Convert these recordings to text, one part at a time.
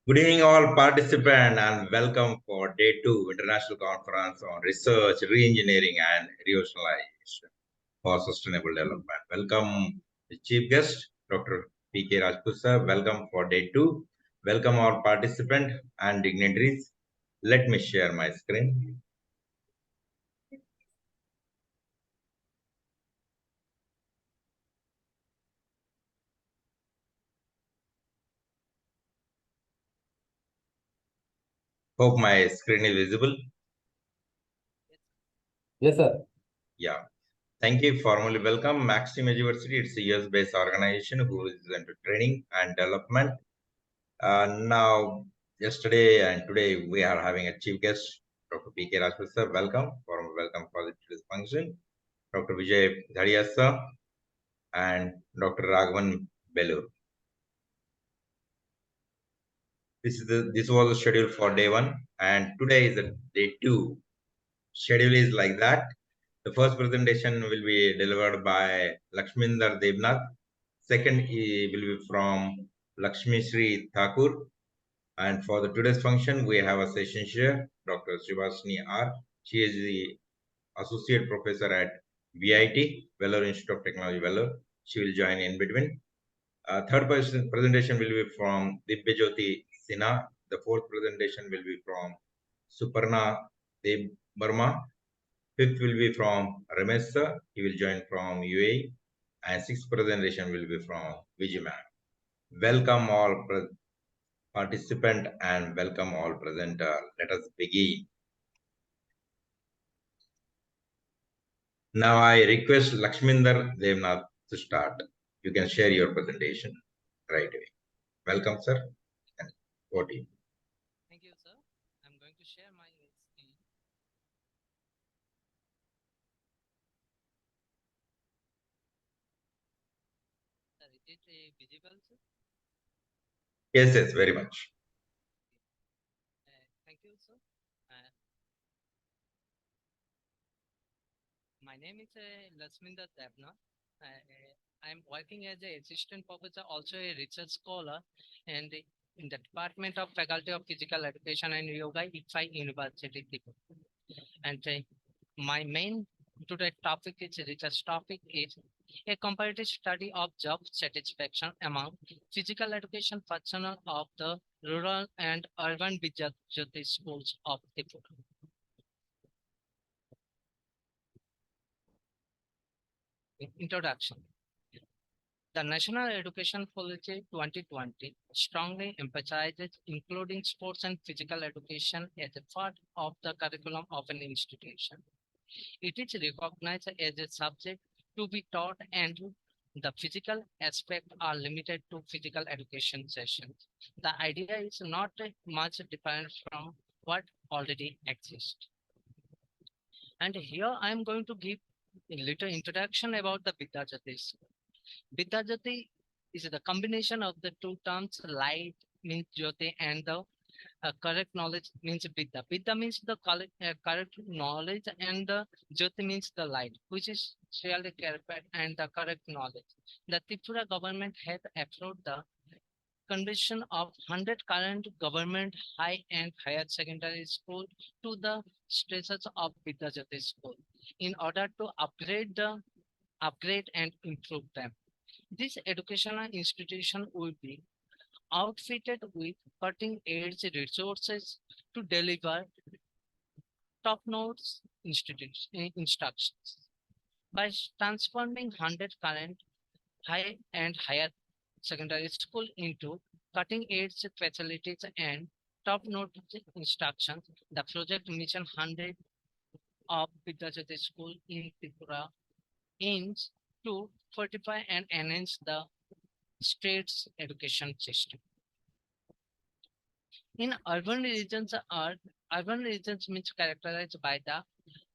Good evening, all participants, and welcome for Day 2 International Conference on Research, Reengineering, and Revolutionization for Sustainable Development. Welcome, the Chief Guest, Dr. P.K. Rajput sir. Welcome for Day 2. Welcome all participants and dignitaries. Let me share my screen. Hope my screen is visible. Yes, sir. Yeah. Thank you. Formally welcome Maxim University. It's a US-based organization who is into training and development. Now, yesterday and today, we are having a chief guest, Dr. P.K. Rajput sir. Welcome for this function. Dr. Vijay Dhadia sir and Dr. Raghavan Belur. This was a schedule for day 1, and today is a day 2. Schedule is like that. The first presentation will be delivered by Lakshminder Devnath. Second will be from Lakshmi Sri Thakur. And for the today's function, we have a session chair, Dr. Srivasni R. She is the Associate Professor at VIT, Vellore Institute of Technology, Vellore. She will join in between. Third presentation will be from Dibyajyoti Sinha. The fourth presentation will be from Suparna Deb Burma. Fifth will be from Ramesh sir. He will join from UAE. And sixth presentation will be from Vijay ma'am. Welcome all participant and welcome all presenter. Let us begin. Now I request Lakshminder Devnath to start. You can share your presentation right away. Welcome, sir. And over to you. Thank you, sir. I'm going to share my screen. Sir, is it visible, sir? Yes, very much. Thank you, sir. My name is Lasminder Devna. I'm working as an assistant professor, also a research scholar, and in the Department of Faculty of Physical Education and Yoga, IFI University. And my main today topic is research topic is a comparative study of job satisfaction among physical education personnel of the rural and urban Vidyajyoti schools of Tripura. Introduction. The National Education Policy 2020 strongly emphasizes including sports and physical education as a part of the curriculum of an institution. It is recognized as a subject to be taught, and the physical aspects are limited to physical education sessions. The idea is not much different from what already exists. And here I am going to give a little introduction about the Vidyajyoti. Vidyajyoti is the combination of the two terms light means Jyoti and the correct knowledge means Vidya. Vidya means the correct knowledge and the Jyoti means the light, which is really correct and the correct knowledge. The Tripura government has approved the conversion of 100 current government high and higher secondary school to the status of Vidyajyoti school in order to upgrade and improve them. This educational institution will be outfitted with cutting-edge resources to deliver top-notch instructions. By transforming 100 current high and higher secondary school into cutting-edge facilities and top-notch instructions, the project Mission 100 of Vidyajyoti School in Tripura aims to fortify and enhance the state's education system. In urban regions means characterized by the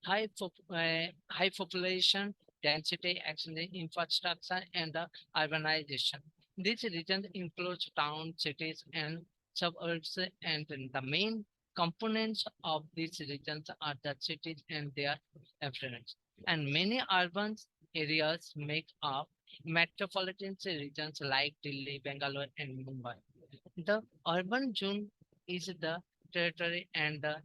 high population density, actually infrastructure, and the urbanization. These regions include towns, cities, and suburbs, and the main components of these regions are the cities and their affluents. And many urban areas make up metropolitan regions like Delhi, Bangalore, and Mumbai. The urban zone is the territory and the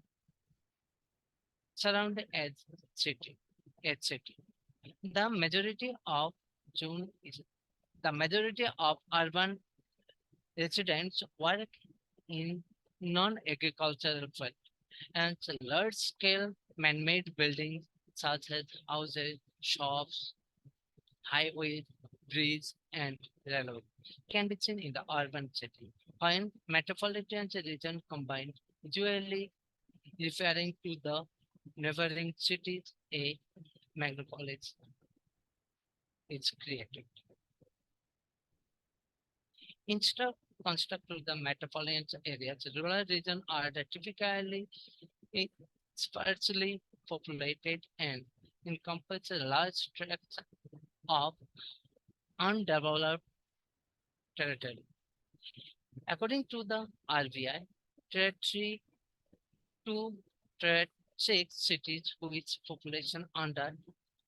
surrounding edge city. The majority of zone is the majority of urban residents work in non-agricultural field and large-scale man-made buildings such as houses, shops, highways, bridges, and railways can be seen in the urban city. When metropolitan region combined, usually referring to the neighboring cities, a metropolis is created. Instead of construct the metropolitan areas, rural regions are typically sparsely populated and encompass large tracts of undeveloped territory. According to the RBI, Tier 3 to Tier 6 cities with population under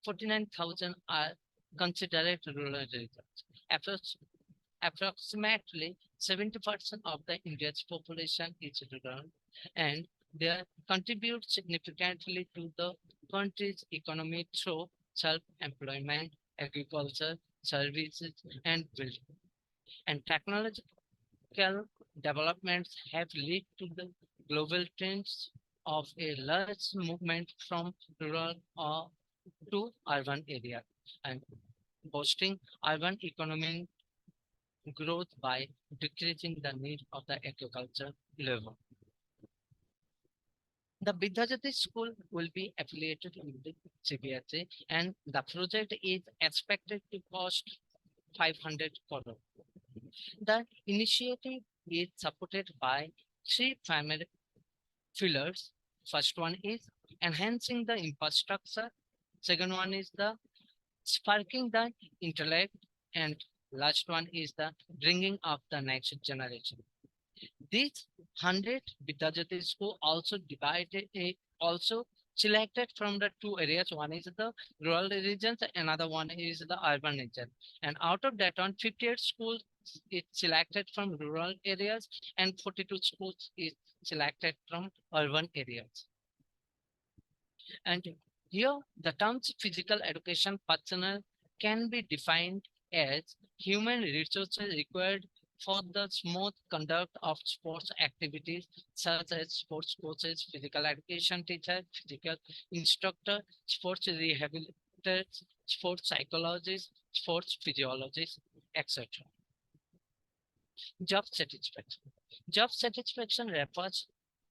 49,000 are considered rural regions. Approximately 70% of the India's population is rural, and they contribute significantly to the country's economy through self-employment, agriculture, services, and building. And technological developments have led to the global trends of a large movement from rural or to urban areas and boosting urban economic growth by decreasing the need of the agriculture labor. The Vidyajyoti school will be affiliated with the CBSE and the project is expected to cost 500 crore. The initiative is supported by three primary pillars. First one is enhancing the infrastructure. Second one is the sparking the intellect. And last one is the bringing up the next generation. These 100 Vidyajyoti school also also selected from the two areas. One is the rural regions, another one is the urban region. And out of that one, 58 schools is selected from rural areas and 42 schools is selected from urban areas. And here the terms physical education personnel can be defined as human resources required for the smooth conduct of sports activities such as sports coaches, physical education teacher, physical instructor, sports rehabilitators, sports psychologists, sports physiologists, etc. Job satisfaction. Job satisfaction refers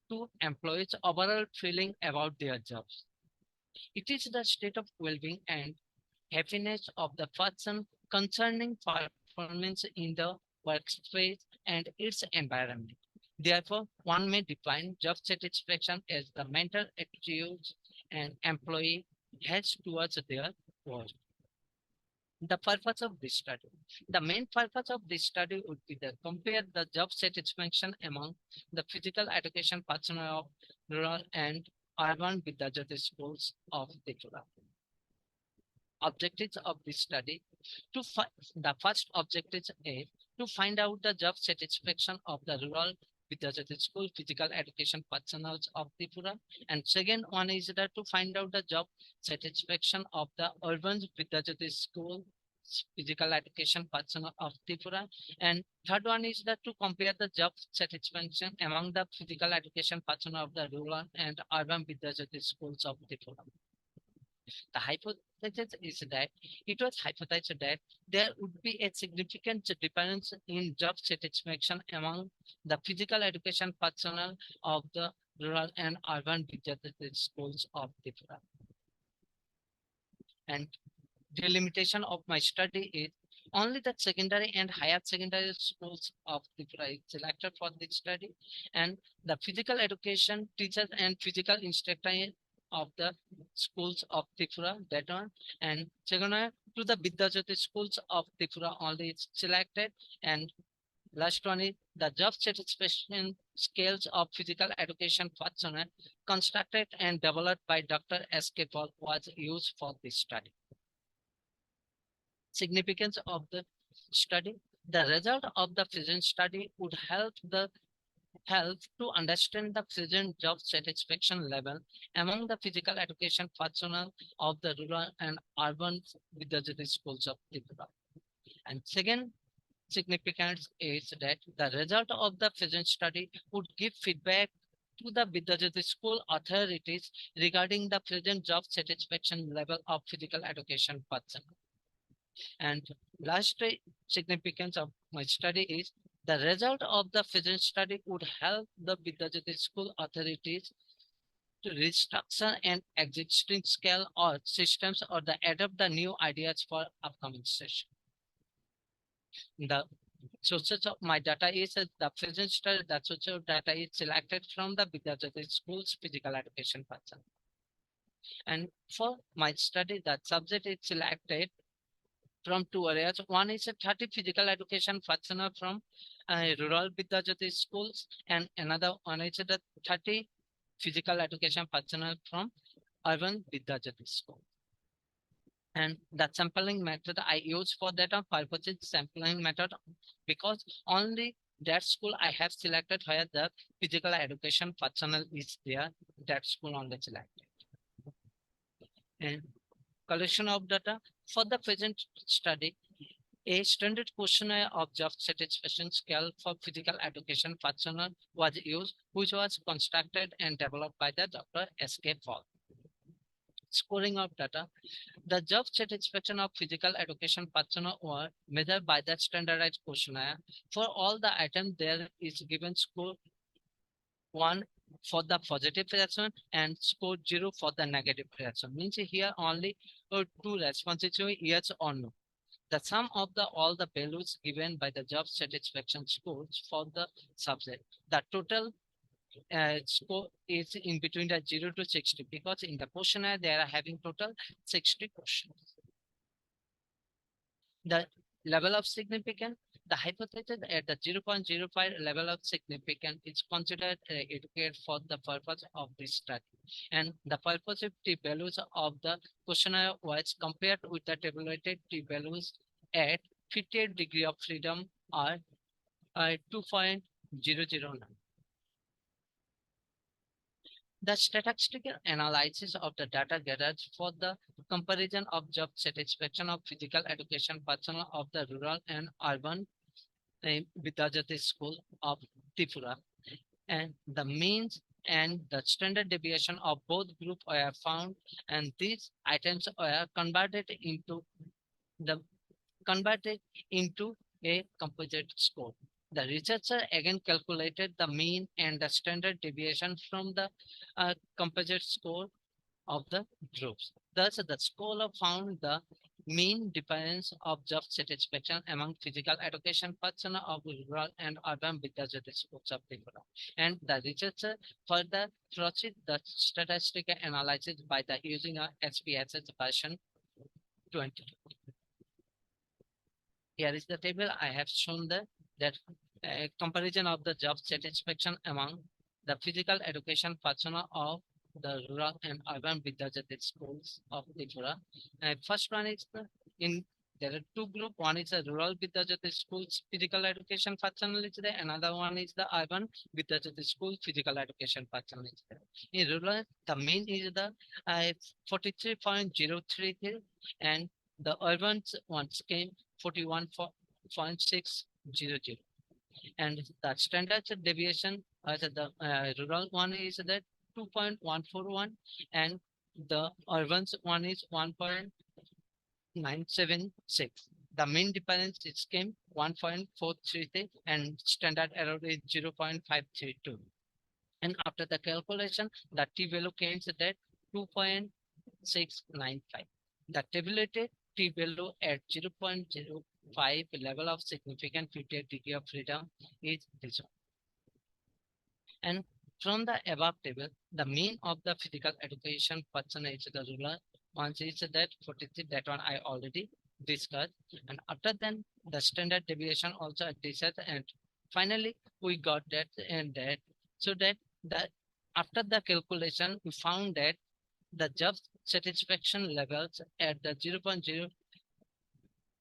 to employees' overall feeling about their jobs. It is the state of well-being and happiness of the person concerning performance in the workspace and its environment. Therefore, one may define job satisfaction as the mental attitudes an employee has towards their work. The purpose of this study. The main purpose of this study would be to compare the job satisfaction among the physical education personnel of rural and urban Vidyajyoti schools of Tripura. Objectives of this study. The first objective is to find out the job satisfaction of the rural Vidyajyoti school physical education personnel of Tripura. And second one is that to find out the job satisfaction of the urban Vidyajyoti school physical education personnel of Tripura. And third one is that to compare the job satisfaction among the physical education personnel of the rural and urban Vidyajyoti schools of Tripura. The hypothesis is that it was hypothesized that there would be a significant difference in job satisfaction among the physical education personnel of the rural and urban Vidyajyoti schools of Tripura. And the limitation of my study is only the secondary and higher secondary schools of Tripura is selected for this study, and the physical education teachers and physical instructor of the schools of Tripura, that one, and second one to the Vidyajyoti schools of Tripura only is selected, and last one is the job satisfaction scales of physical education personnel constructed and developed by Dr. S.K. Paul was used for this study. Significance of the study. The result of the present study would help to understand the present job satisfaction level among the physical education personnel of the rural and urban Vidyajyoti schools of Tripura. And second significance is that the result of the present study would give feedback to the Vidyajyoti school authorities regarding the present job satisfaction level of physical education personnel. And last significance of my study is the result of the present study would help the Vidyajyoti school authorities to restructure an existing scale or systems or the adopt the new ideas for upcoming session. The sources of my data is the present study. The source of data is selected from the Vidyajyoti school's physical education person. And for my study, the subject is selected from two areas. One is a 30 physical education personnel from rural Vidyajyoti schools, and another one is the 30 physical education personnel from urban Vidyajyoti school. And the sampling method I use for that purpose is sampling method because only that school I have selected where the physical education personnel is there, that school only selected. And collection of data for the present study, a standard questionnaire of job satisfaction scale for physical education personnel was used, which was constructed and developed by the Dr. S.K. Paul. Scoring of data, the job satisfaction of physical education personnel were measured by the standardized questionnaire. For all the items, there is given score 1 for the positive reaction and score 0 for the negative reaction. Means here only two responses, yes or no. The sum of all the values given by the job satisfaction scores for the subject. The total score is in between the 0 to 60 because in the questionnaire they are having total 60 questions. The level of significance, the hypothesis at the 0.05 level of significance is considered adequate for the purpose of this study. And the purposive t-values of the questionnaire was compared with the tabulated t-values at 58 degree of freedom or 2.009. The statistical analysis of the data gathered for the comparison of job satisfaction of physical education personnel of the rural and urban Vidyajyoti school of Tripura, and the means and the standard deviation of both groups were found, and these items were converted into a composite score. The researcher again calculated the mean and the standard deviation from the composite score of the groups. Thus, the scholar found the mean difference of job satisfaction among physical education personnel of rural and urban Vidyajyoti schools of Tripura. And the researcher further proceeded the statistical analysis by the using a SPSS version 20. Here is the table. I have shown that comparison of the job satisfaction among the physical education personnel of the rural and urban Vidyajyoti schools of Tripura. First one is there are two groups. One is the rural Vidyajyoti schools physical education personnel is there. Another one is the urban Vidyajyoti school physical education personnel is there. In rural, the mean is the 43.033 and the urban ones came 41.600. And the standard deviation the rural one is that 2.141 and the urban one is 1.976. The mean difference is came 1.433 and standard error is 0.532. And after the calculation, the t-value came to that 2.695. The tabulated t-value at 0.05 level of significant 58 degree of freedom is this one. And from the above table, the mean of the physical education percentage the rural ones is that 43, that one I already discussed. And after then, the standard deviation also discussed. And finally, we got that and that. So that after the calculation, we found that the job satisfaction levels at the 0.0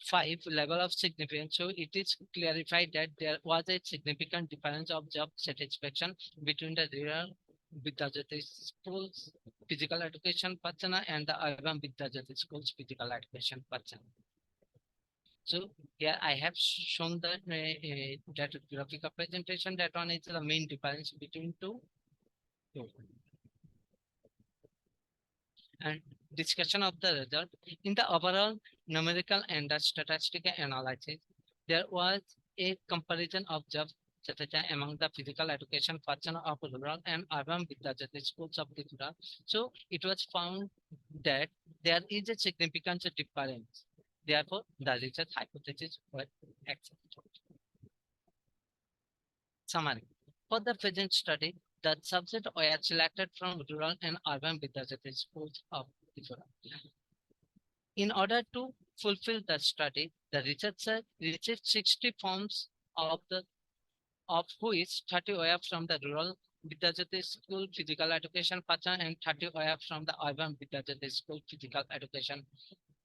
5 level of significance. So it is clarified that there was a significant difference of job satisfaction between the rural Vidyajyoti schools physical education personnel and the urban Vidyajyoti schools physical education personnel. So here I have shown that graphical presentation. That one is the main difference between two. And discussion of the result. In the overall numerical and the statistical analysis, there was a comparison of job status among the physical education personnel of rural and urban Vidyajyoti schools of Tripura. So it was found that there is a significant difference. Therefore, the research hypothesis was accepted. Summary. For the present study, the subjects were selected from rural and urban Vidyajyoti schools of Tripura. In order to fulfill the study, the researcher received 60 forms of which 30 were from the rural Vidyajyoti school physical education personnel and 30 were from the urban Vidyajyoti school physical education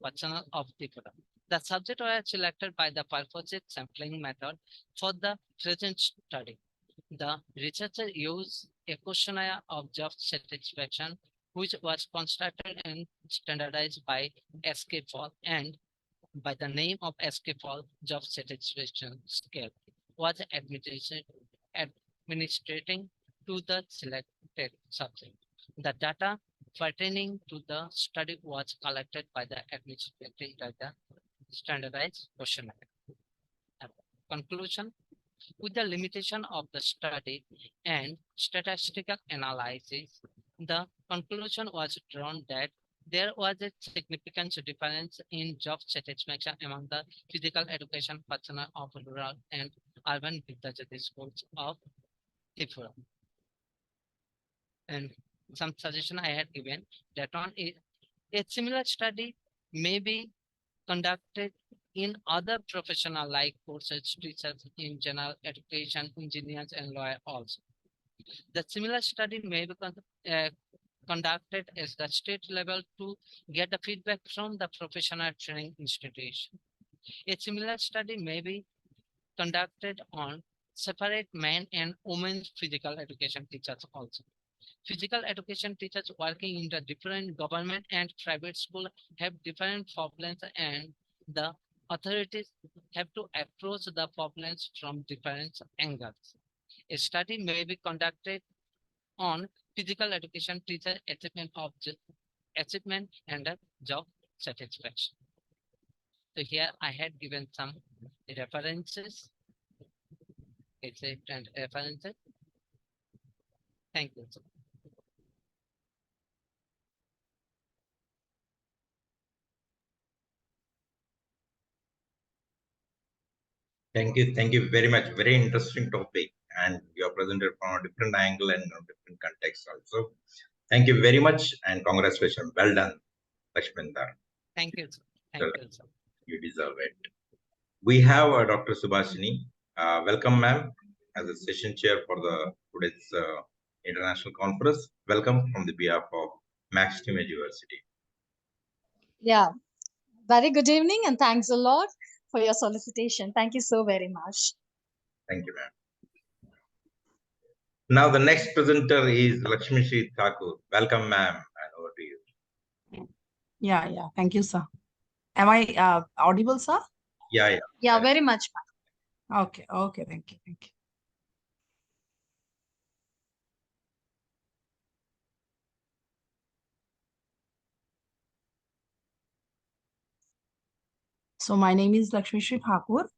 personnel of Tripura. The subjects were selected by the purposive sampling method for the present study. The researcher used a questionnaire of job satisfaction, which was constructed and standardized by SK4 and by the name of SK4 job satisfaction scale was administrating to the selected subject. The data pertaining to the study was collected by the administrative data standardized questionnaire. Conclusion. With the limitation of the study and statistical analysis, the conclusion was drawn that there was a significant difference in job satisfaction among the physical education personnel of rural and urban Vidyajyoti schools of Tripura. And some suggestion I had given that one is a similar study may be conducted in other professional like courses, teachers in general education, engineers, and lawyers also. The similar study may be conducted at the state level to get the feedback from the professional training institution. A similar study may be conducted on separate men and women physical education teachers also. Physical education teachers working in the different government and private schools have different problems, and the authorities have to approach the problems from different angles. A study may be conducted on physical education teacher achievement and job satisfaction. So here I had given some references. And references. Thank you. Thank you very much. Very interesting topic, and you are presented from a different angle and a different context also. Thank you very much, and congratulations. Well done, Lakshminder. Thank you. Thank you, sir. You deserve it. We have Dr. Subhashini. Welcome, ma'am, as a session chair for the today's international conference. Welcome from the behalf of Max Team University. Yeah, very good evening, and thanks a lot for your solicitation. Thank you so very much. Thank you, ma'am. Now the next presenter is Lakshmi Shri Thakur. Welcome, ma'am, and over to you. Yeah. Thank you, sir. Am I audible, sir? Yeah. Yeah, very much, ma'am. Okay. Thank you. So my name is Lakshmi Shri Thakur.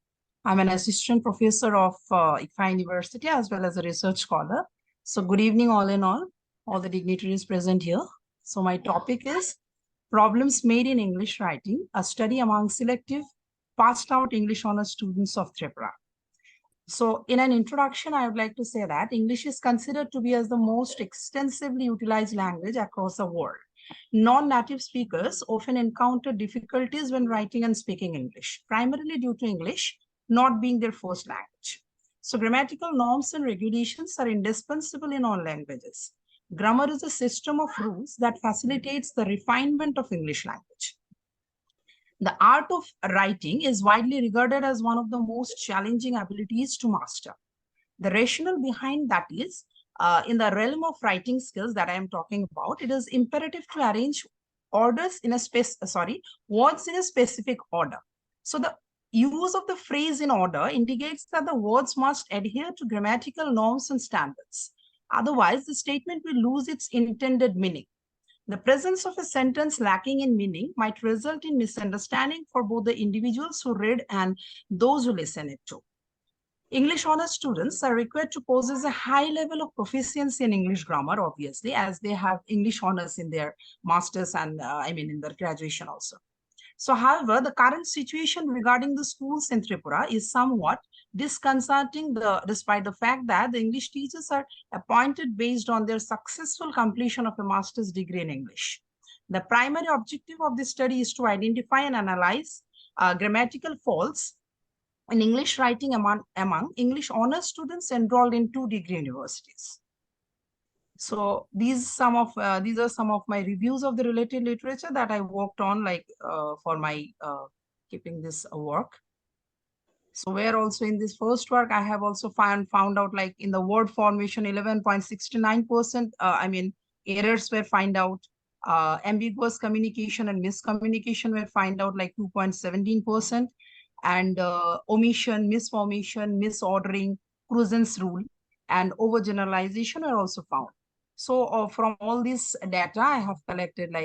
I'm an assistant professor of ICFA University as well as a research scholar. So good evening, all in all the dignitaries present here. So my topic is Problems Made in English Writing, a study among selective passed out English honors students of Tripura. So in an introduction, I would like to say that English is considered to be as the most extensively utilized language across the world. Non-native speakers often encounter difficulties when writing and speaking English, primarily due to English not being their first language. So grammatical norms and regulations are indispensable in all languages. Grammar is a system of rules that facilitates the refinement of English language. The art of writing is widely regarded as one of the most challenging abilities to master. The rationale behind that is, in the realm of writing skills that I am talking about, it is imperative to arrange orders in a words in a specific order. So the use of the phrase in order indicates that the words must adhere to grammatical norms and standards. Otherwise, the statement will lose its intended meaning. The presence of a sentence lacking in meaning might result in misunderstanding for both the individuals who read and those who listen it to. English honors students are required to possess a high level of proficiency in English grammar, obviously, as they have English honors in their masters and in their graduation also. So, however, the current situation regarding the schools in Tripura is somewhat disconcerting, despite the fact that the English teachers are appointed based on their successful completion of a master's degree in English. The primary objective of this study is to identify and analyze grammatical faults in English writing among English honors students enrolled in 2 degree universities. So these are some of my reviews of the related literature that I worked on, like for my keeping this work. So where also in this first work, I have also found out, like in the word formation, 11.69%, errors were found out. Ambiguous communication and miscommunication were found out, like 2.17%. And omission, misformation, misordering, Cruzen's rule, and overgeneralization are also found. So from all this data, I have collected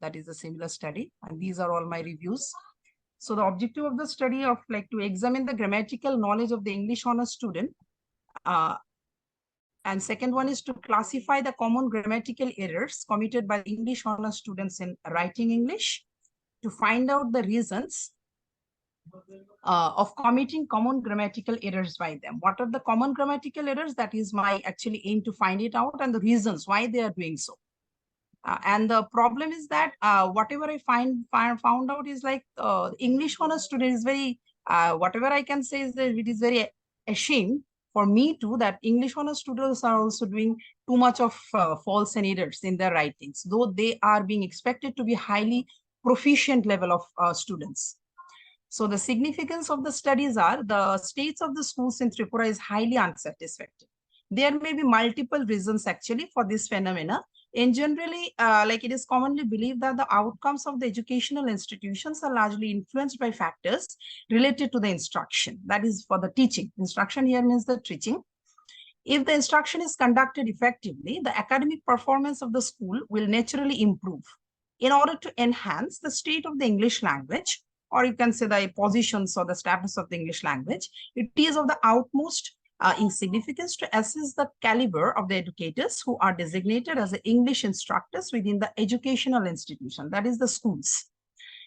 that is a similar study, and these are all my reviews. So the objective of the study of to examine the grammatical knowledge of the English honors student. And second one is to classify the common grammatical errors committed by English honors students in writing English, to find out the reasons of committing common grammatical errors by them. What are the common grammatical errors? That is my actually aim, to find it out, and the reasons why they are doing so. And the problem is that whatever I found out is English honors student is very, whatever I can say is that it is very ashamed for me too, that English honors students are also doing too much of faults and errors in their writings, though they are being expected to be highly proficient level of students. So the significance of the studies are, the states of the schools in Tripura is highly unsatisfactory. There may be multiple reasons actually for this phenomena. In generally, it is commonly believed that the outcomes of the educational institutions are largely influenced by factors related to the instruction. That is for the teaching. Instruction here means the teaching. If the instruction is conducted effectively, the academic performance of the school will naturally improve. In order to enhance the state of the English language, or you can say the positions or the status of the English language, it is of the utmost insignificance to assess the caliber of the educators who are designated as the English instructors within the educational institution, that is the schools.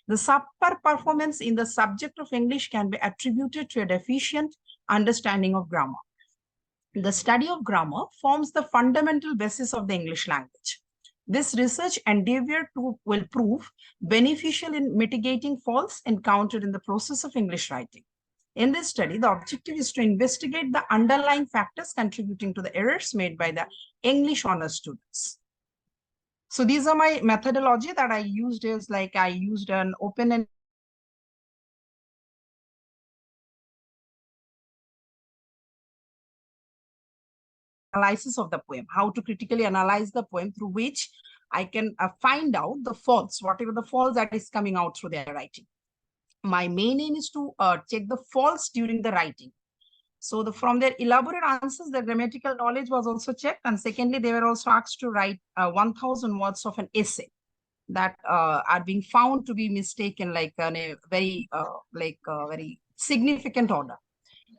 The subpar performance in the subject of English can be attributed to a deficient understanding of grammar. The study of grammar forms the fundamental basis of the English language. This research endeavor will prove beneficial in mitigating faults encountered in the process of English writing. In this study, the objective is to investigate the underlying factors contributing to the errors made by the English honors students. So these are my methodology that I used. Is I used an open and analysis of the poem, how to critically analyze the poem, through which I can find out the faults, whatever the faults that is coming out through their writing. My main aim is to check the faults during the writing. So from their elaborate answers, the grammatical knowledge was also checked. And secondly, they were also asked to write 1,000 words of an essay that are being found to be mistaken, in a very, very significant order.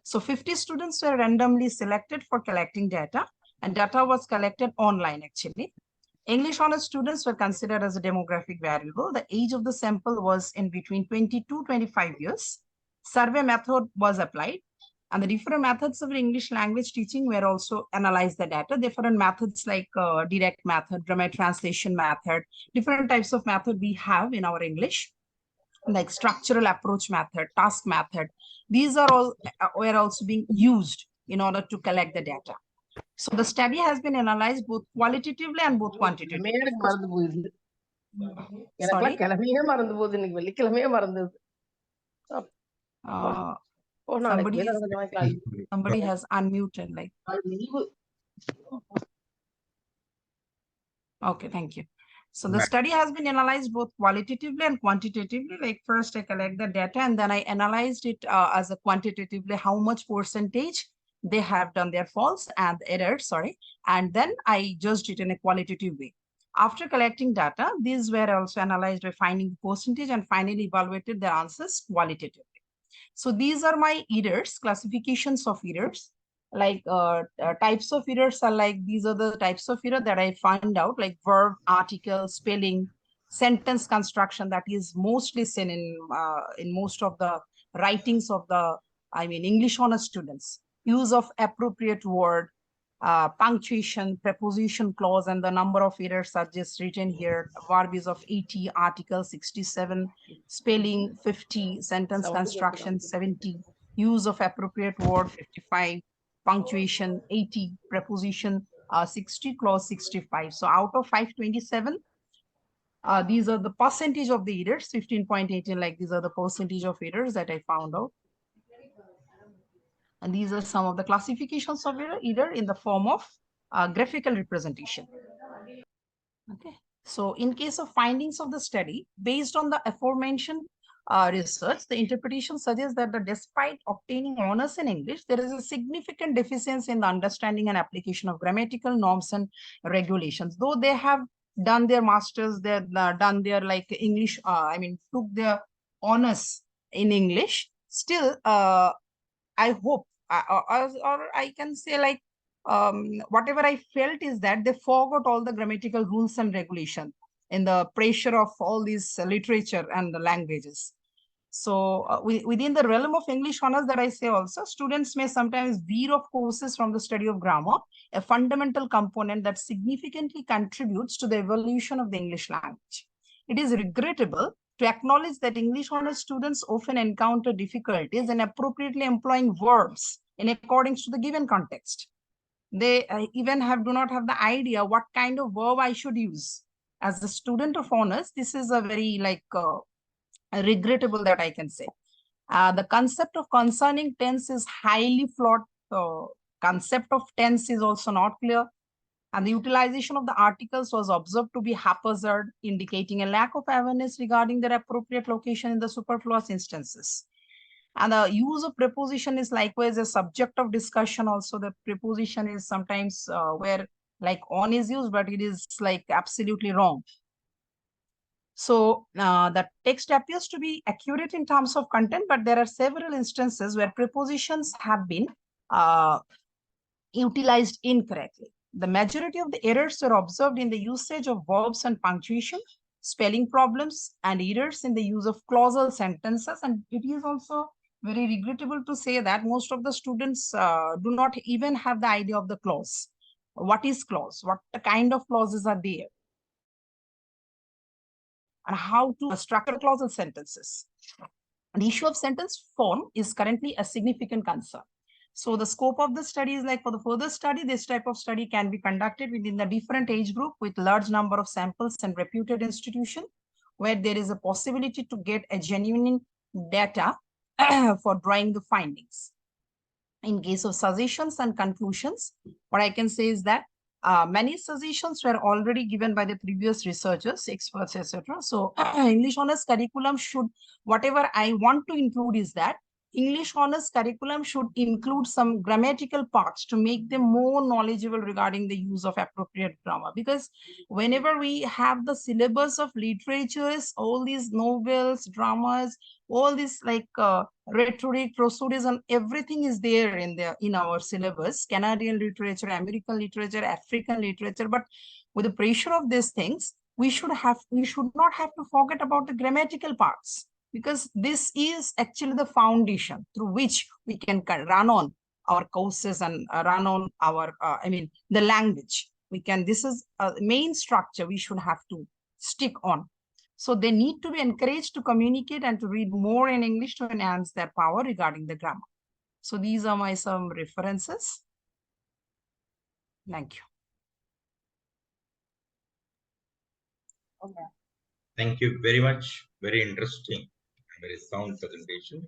So 50 students were randomly selected for collecting data, and data was collected online actually. English honors students were considered as a demographic variable. The age of the sample was in between 20 to 25 years. Survey method was applied, and the different methods of English language teaching were also analyzed the data. Different methods like direct method, grammar translation method, different types of method we have in our English, like structural approach method, task method. These are all were also being used in order to collect the data. So the study has been analyzed both qualitatively and both quantitatively. Sorry. கிழமையே மறந்து போகுது, இன்னைக்கு வெள்ளிக்கிழமையே மறந்தது. Somebody has unmuted, like. Okay, thank you. So the study has been analyzed both qualitatively and quantitatively. Like first I collect the data and then I analyzed it as a quantitatively how much percentage they have done their faults and errors, sorry. And then I judged it in a qualitative way. After collecting data, these were also analyzed by finding the percentage and finally evaluated the answers qualitatively. So these are my errors, classifications of errors. Like types of errors are like, these are the types of error that I found out, like verb, article, spelling, sentence construction, that is mostly seen in most of the writings of the, English honors students. Use of appropriate word, punctuation, preposition clause, and the number of errors are just written here. Verb is of 80, article 67, spelling 50, sentence construction 70, use of appropriate word 55, punctuation 80, preposition 60, clause 65. So out of 527, these are the percentage of the errors, 15.18, like these are the percentage of errors that I found out. And these are some of the classifications of error, either in the form of graphical representation. Okay. So in case of findings of the study, based on the aforementioned research, the interpretation suggests that despite obtaining honors in English, there is a significant deficiency in the understanding and application of grammatical norms and regulations. Though they have done their masters, they've done their like English, took their honors in English, still, I hope, or I can say like, whatever I felt is that they forgot all the grammatical rules and regulations in the pressure of all these literature and the languages. So within the realm of English honors that I say also, students may sometimes veer off courses from the study of grammar, a fundamental component that significantly contributes to the evolution of the English language. It is regrettable to acknowledge that English honors students often encounter difficulties in appropriately employing verbs in accordance to the given context. They even do not have the idea what kind of verb I should use. As a student of honors, this is a very regrettable that I can say. The concept of concerning tense is highly flawed. Concept of tense is also not clear. And the utilization of the articles was observed to be haphazard, indicating a lack of awareness regarding their appropriate location in the superfluous instances. And the use of preposition is likewise a subject of discussion. Also, the preposition is sometimes where like on is used, but it is like absolutely wrong. So the text appears to be accurate in terms of content, but there are several instances where prepositions have been utilized incorrectly. The majority of the errors are observed in the usage of verbs and punctuation, spelling problems, and errors in the use of clausal sentences. And it is also very regrettable to say that most of the students do not even have the idea of the clause. What is clause? What kind of clauses are there? And how to structure clausal sentences. The issue of sentence form is currently a significant concern. So the scope of the study is like, for the further study, this type of study can be conducted within the different age group with large number of samples and reputed institution, where there is a possibility to get a genuine data for drawing the findings. In case of suggestions and conclusions, what I can say is that many suggestions were already given by the previous researchers, experts, etc. So English honors curriculum should, whatever I want to include is that English honors curriculum should include some grammatical parts to make them more knowledgeable regarding the use of appropriate grammar. Because whenever we have the syllabus of literatures, all these novels, dramas, all this like rhetoric, prosody, and everything is there in our syllabus, Canadian literature, American literature, African literature. But with the pressure of these things, we should not have to forget about the grammatical parts, because this is actually the foundation through which we can run on our courses and run on our, the language. This is a main structure we should have to stick on. So they need to be encouraged to communicate and to read more in English to enhance their power regarding the grammar. So these are some references. Thank you. Okay. Thank you very much. Very interesting, very sound presentation.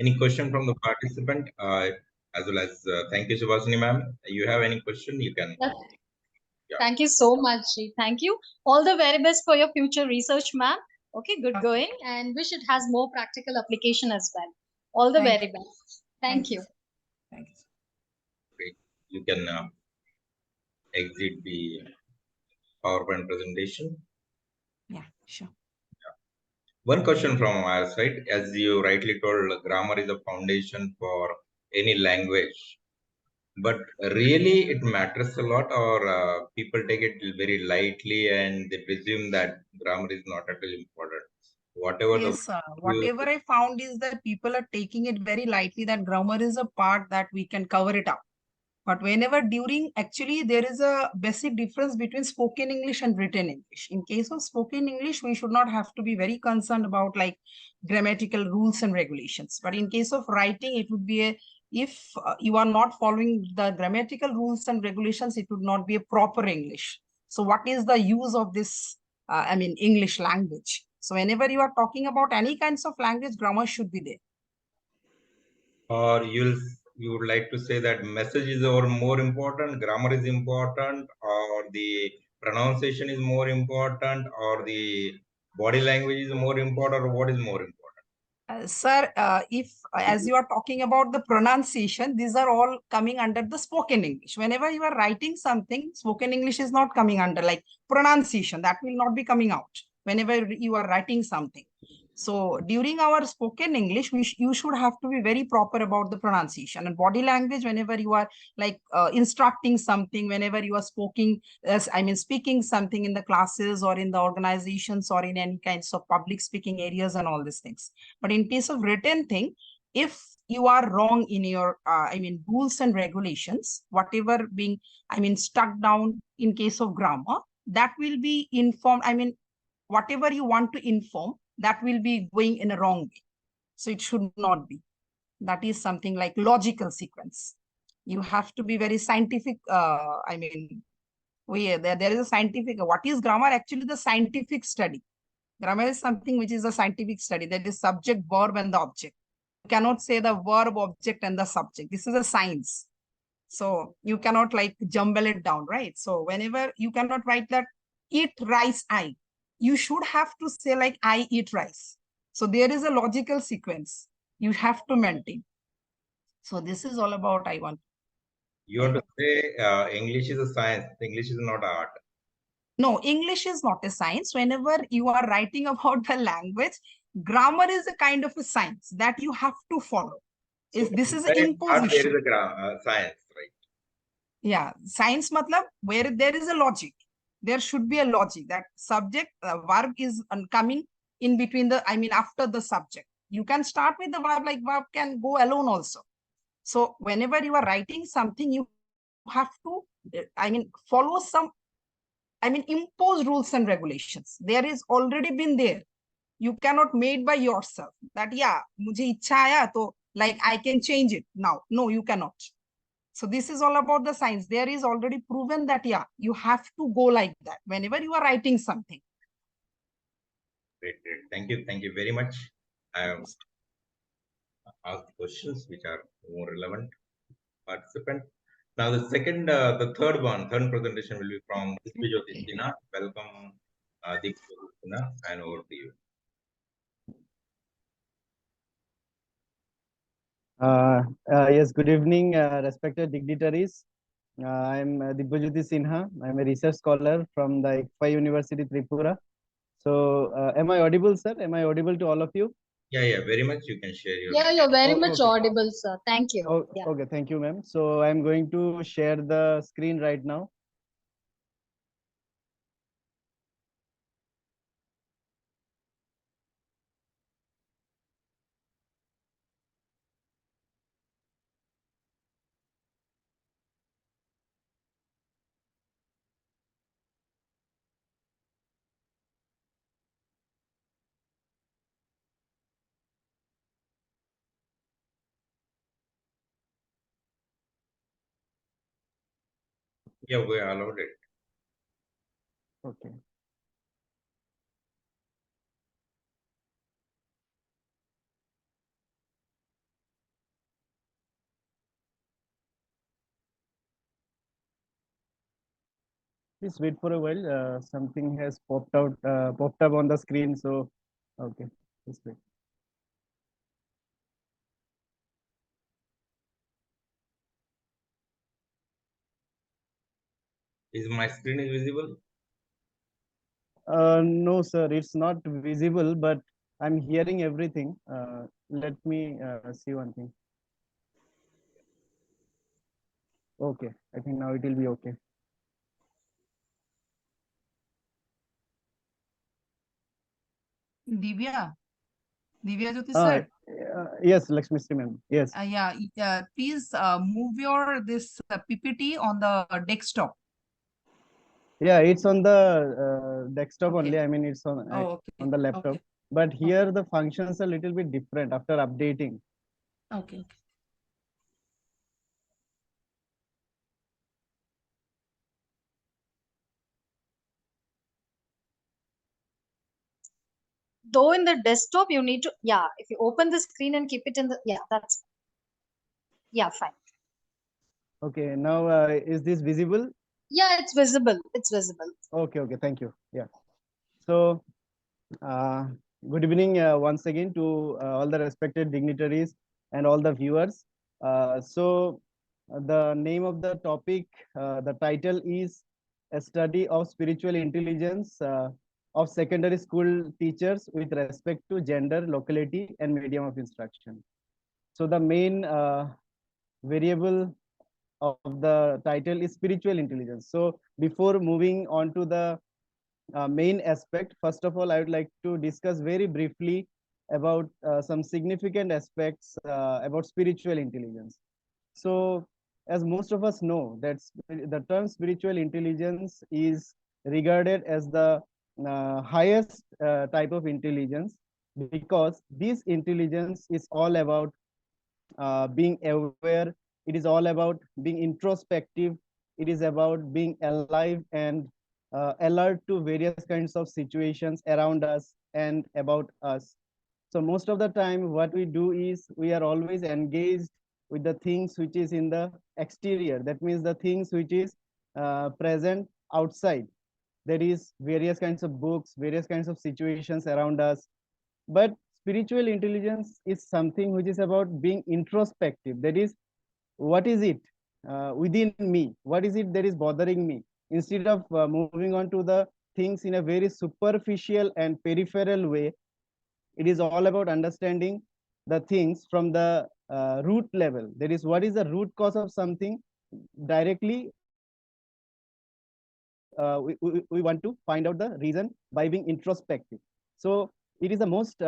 Any question from the participant? As well as thank you, Subhasini ma'am. You have any question? You can. Yes. Yeah. Thank you so much, Sri. Thank you. All the very best for your future research, ma'am. Okay, good going, and wish it has more practical application as well. All the Thank very best. Thank you. Thank you. Great. You can exit the PowerPoint presentation. Yeah, sure. One question from our side, as you rightly told, grammar is a foundation for any language. But really, it matters a lot, or people take it very lightly and they presume that grammar is not at all important. Whatever the Yes, whatever I found is that people are taking it very lightly, that grammar is a part that we can cover it up. But whenever during, actually, there is a basic difference between spoken English and written English. In case of spoken English, we should not have to be very concerned about like grammatical rules and regulations. But in case of writing, it would be a, if you are not following the grammatical rules and regulations, it would not be a proper English. So what is the use of this, English language? So whenever you are talking about any kinds of language, grammar should be there. or you would like to say that message is more important, grammar is important, or the pronunciation is more important, or the body language is more important, or what is more important? Sir, if as you are talking about the pronunciation, these are all coming under the spoken English. Whenever you are writing something, spoken English is not coming under, like pronunciation, that will not be coming out whenever you are writing something. So during our spoken English, you should have to be very proper about the pronunciation and body language. Whenever you are like instructing something, whenever you are speaking something in the classes or in the organizations or in any kinds of public speaking areas and all these things. But in case of written thing, if you are wrong in your, rules and regulations, whatever being, stuck down in case of grammar, that will be informed. Whatever you want to inform, that will be going in a wrong way. So it should not be. That is something like logical sequence. You have to be very scientific. There is a scientific, what is grammar? Actually, the scientific study. Grammar is something which is a scientific study. That is subject, verb, and the object. You cannot say the verb, object, and the subject. This is a science. So you cannot like jumble it down, right? So whenever you cannot write that eat rice, you should have to say like I eat rice. So there is a logical sequence you have to maintain. So this is all about I want. You want to say English is a science, English is not art. No, English is not a science. Whenever you are writing about the language, grammar is a kind of a science that you have to follow. So This is an inside art, there imposition. is a science, right? Yeah, science matlab where there is a logic. There should be a logic that subject, verb is coming in between the, after the subject. You can start with the verb, like verb can go alone also. So whenever you are writing something, you have to, follow some, impose rules and regulations. There is already been there. You cannot made by yourself that, yeah, mujhe ichha aaya, to like I can change it now. No, you cannot. So this is all about the science. There is already proven that, yeah, you have to go like that whenever you are writing something. Great, great. Thank you very much. I have asked questions which are more relevant participant. Now the third presentation will be from Dipjyoti Sinha. Welcome, Dipjyoti Sinha, and over to you. Yes, good evening, respected dignitaries. I'm Dibyajuti Sinha. I'm a research scholar from the ICFI University, Tripura. So, am I audible, sir? Am I audible to all of you? Yeah, very much. You can share your. Yeah, you're very Oh, much okay. audible, sir. Thank you. Oh, Yeah. okay. Thank you, ma'am. So, I'm going to share the screen right now. Yeah, we allowed it. Okay. Please wait for a while. Something has popped up on the screen. So, okay, please wait. Is my screen is visible? No, sir, it's not visible, but I'm hearing everything. Let me see one thing. Okay, I think now it will be okay. Divya, Divya Jyoti sir. Yes, Lakshmi ma'am. Yes. Yeah, please move your this PPT on the desktop. Yeah, it's on the desktop Okay. only. I mean, it's on Okay. on the laptop. Okay. But here the functions are a little bit different after updating. Okay. Though in the desktop, you need to, yeah, if you open the screen and keep it in the, yeah, that's, yeah, fine. Okay, now is this visible? Yeah, it's visible. It's visible. Okay, okay, thank you. Yeah. So, uh, good evening once again to all the respected dignitaries and all the viewers. The name of the topic, the title is A Study of Spiritual Intelligence of Secondary School Teachers with respect to gender, locality, and medium of instruction. So the main variable of the title is spiritual intelligence. So before moving on to the main aspect, first of all, I would like to discuss very briefly about some significant aspects about spiritual intelligence. So, as most of us know, that the term spiritual intelligence is regarded as the highest type of intelligence, because this intelligence is all about being aware. It is all about being introspective. It is about being alive and alert to various kinds of situations around us and about us. So most of the time, what we do is we are always engaged with the things which is in the exterior. That means the things which is present outside. There is various kinds of books, various kinds of situations around us, but spiritual intelligence is something which is about being introspective. That is, what is it within me? What is it that is bothering me? Instead of moving on to the things in a very superficial and peripheral way, it is all about understanding the things from the root level. That is, what is the root cause of something directly. We want to find out the reason by being introspective. So it is the most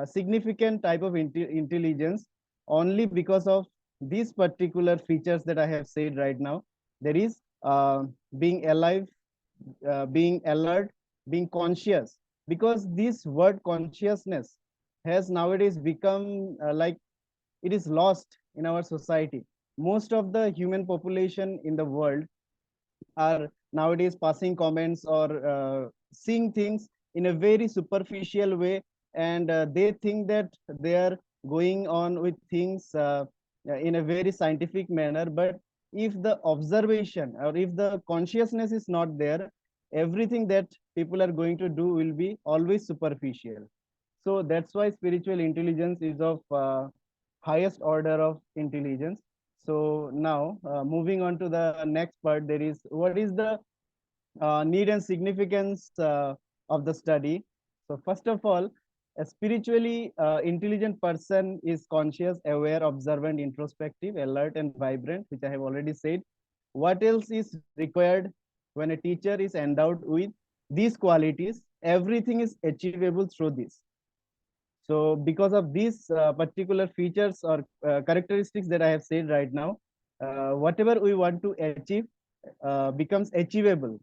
significant type of intelligence, only because of these particular features that I have said right now. There is being alive, being alert, being conscious. Because this word consciousness has nowadays become like it is lost in our society. Most of the human population in the world are nowadays passing comments or seeing things in a very superficial way, and they think that they are going on with things in a very scientific manner. But if the observation or if the consciousness is not there, everything that people are going to do will be always superficial. So that's why spiritual intelligence is of highest order of intelligence. So now, moving on to the next part, there is what is the need and significance of the study. So first of all, a spiritually intelligent person is conscious, aware, observant, introspective, alert, and vibrant, which I have already said. What else is required when a teacher is endowed with these qualities? Everything is achievable through this. So because of these particular features or characteristics that I have said right now, whatever we want to achieve becomes achievable.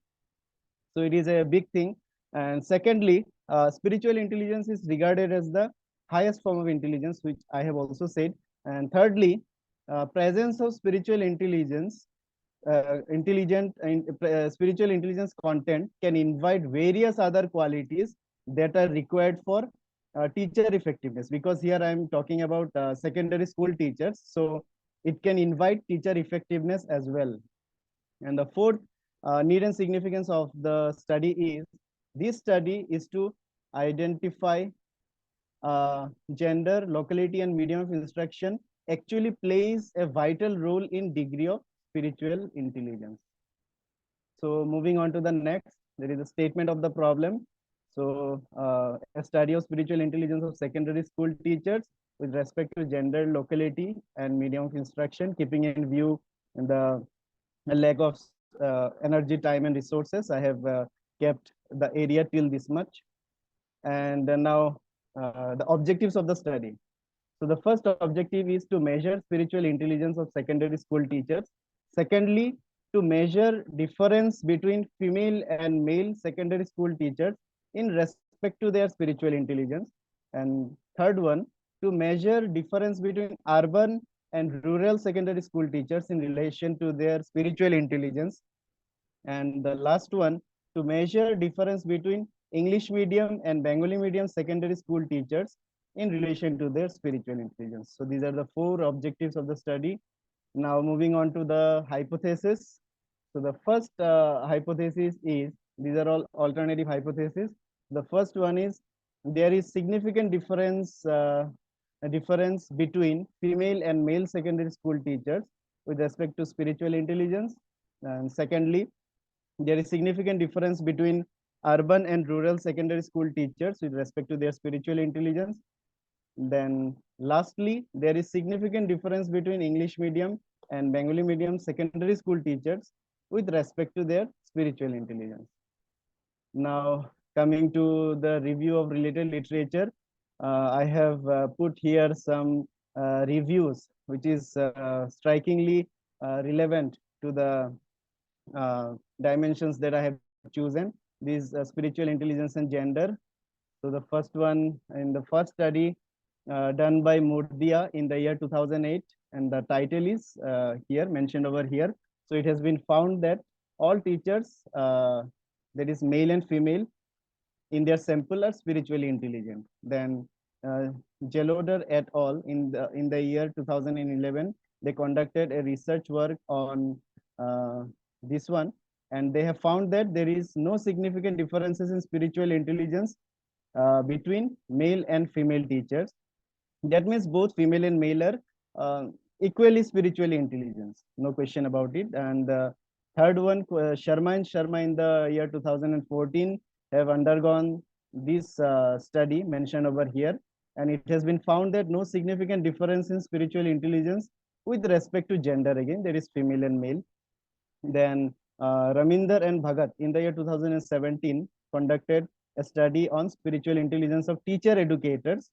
So it is a big thing. And secondly, spiritual intelligence is regarded as the highest form of intelligence, which I have also said. And thirdly, presence of spiritual intelligence, spiritual intelligence content can invite various other qualities that are required for teacher effectiveness. Because here I am talking about secondary school teachers, so it can invite teacher effectiveness as well. And the fourth need and significance of the study is, this study is to identify gender, locality, and medium of instruction actually plays a vital role in degree of spiritual intelligence. So moving on to the next, there is a statement of the problem. So a study of spiritual intelligence of secondary school teachers with respect to gender, locality, and medium of instruction, keeping in view the lack of energy, time, and resources. I have kept the area till this much. And now the objectives of the study. So the first objective is to measure spiritual intelligence of secondary school teachers. Secondly, to measure difference between female and male secondary school teachers in respect to their spiritual intelligence. And third one, to measure difference between urban and rural secondary school teachers in relation to their spiritual intelligence. And the last one, to measure difference between English medium and Bengali medium secondary school teachers in relation to their spiritual intelligence. So these are the four objectives of the study. Now moving on to the hypothesis. So the first hypothesis is, these are all alternative hypotheses. The first one is, there is significant difference between female and male secondary school teachers with respect to spiritual intelligence. And secondly, there is significant difference between urban and rural secondary school teachers with respect to their spiritual intelligence. Then lastly, there is significant difference between English medium and Bengali medium secondary school teachers with respect to their spiritual intelligence. Now, coming to the review of related literature, I have put here some reviews, which is strikingly relevant to the dimensions that I have chosen. These spiritual intelligence and gender. So the first one, in the first study done by Murdia in the year 2008, and the title is here mentioned over here. So it has been found that all teachers, that is male and female, in their sample are spiritually intelligent. Then Geloder et al. In the year 2011, they conducted a research work on this one, and they have found that there is no significant differences in spiritual intelligence between male and female teachers. That means both female and male are equally spiritually intelligent, no question about it. And the third one, Sharma and Sharma in the year 2014 have undergone this study mentioned over here, and it has been found that no significant difference in spiritual intelligence with respect to gender. Again, there is female and male. Then Raminder and Bhagat in the year 2017 conducted a study on spiritual intelligence of teacher educators.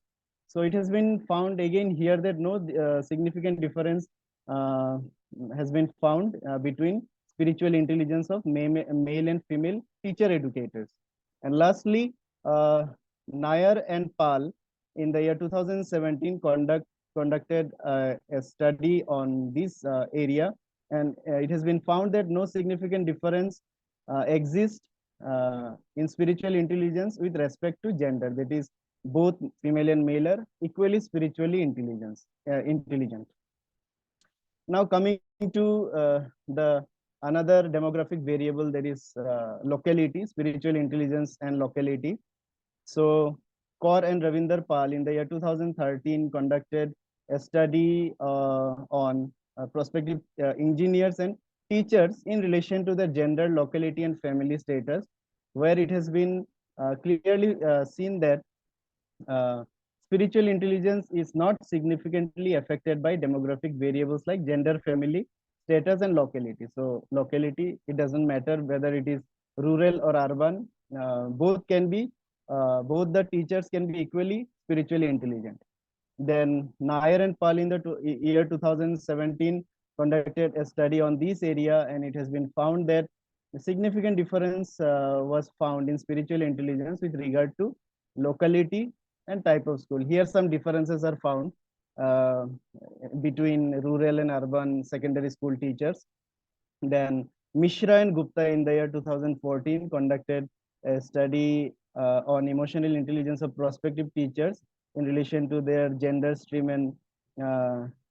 So it has been found again here that no significant difference has been found between spiritual intelligence of male and female teacher educators. And lastly, Nair and Pal in the year 2017 conducted a study on this area, and it has been found that no significant difference exists in spiritual intelligence with respect to gender. That is, both female and male are equally spiritually intelligent. Now coming to the another demographic variable, that is locality, spiritual intelligence and locality. So Kaur and Ravinder Pal in the year 2013 conducted a study on prospective engineers and teachers in relation to the gender, locality, and family status, where it has been clearly seen that spiritual intelligence is not significantly affected by demographic variables like gender, family, status, and locality. So locality, it doesn't matter whether it is rural or urban, both the teachers can be equally spiritually intelligent. Then Nair and Pal in the year 2017 conducted a study on this area, and it has been found that a significant difference was found in spiritual intelligence with regard to locality and type of school. Here some differences are found between rural and urban secondary school teachers. Then Mishra and Gupta in the year 2014 conducted a study on emotional intelligence of prospective teachers in relation to their gender stream and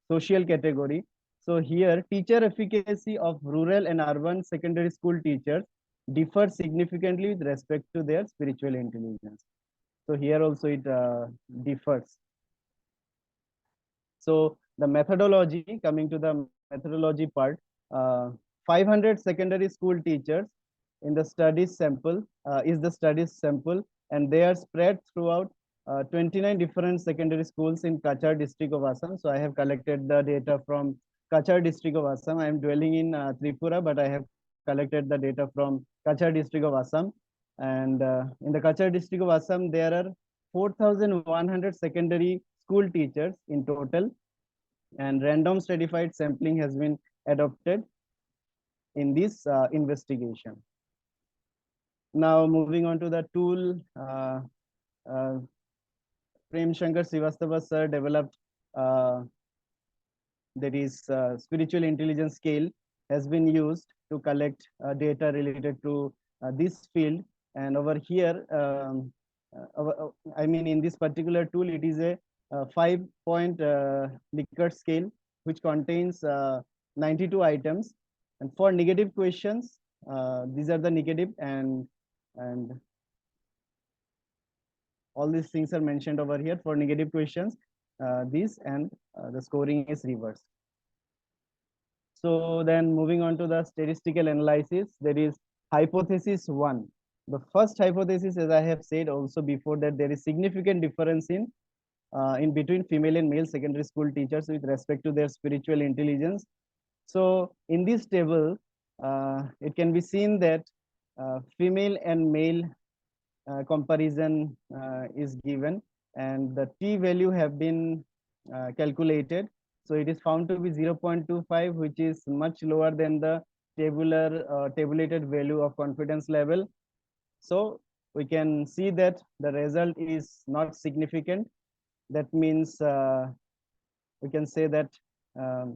social category. So here, teacher efficacy of rural and urban secondary school teachers differs significantly with respect to their spiritual intelligence. So here also it differs. So the methodology, coming to the methodology part, uh, 500 secondary school teachers in the studies sample is the studies sample, and they are spread throughout 29 different secondary schools in Kachar district of Assam. So I have collected the data from Kachar district of Assam. I am dwelling in Tripura, but I have collected the data from Kachar district of Assam. And in the Kachar district of Assam, there are 4,100 secondary school teachers in total, and random stratified sampling has been adopted in this investigation. Now moving on to the tool, uh, Prem Shankar Srivastava sir developed, that is spiritual intelligence scale, has been used to collect data related to this field. And over here, I mean, in this particular tool, it is a 5-point Likert scale, which contains 92 items. And for negative questions, these are the negative, and all these things are mentioned over here. For negative questions, these, and the scoring is reversed. So then moving on to the statistical analysis, there is hypothesis 1. The first hypothesis, as I have said also before, that there is significant difference in between female and male secondary school teachers with respect to their spiritual intelligence. So in this table, it can be seen that female and male comparison is given, and the t value have been calculated. So it is found to be 0.25, which is much lower than the tabulated value of confidence level. So we can see that the result is not significant. That means we can say that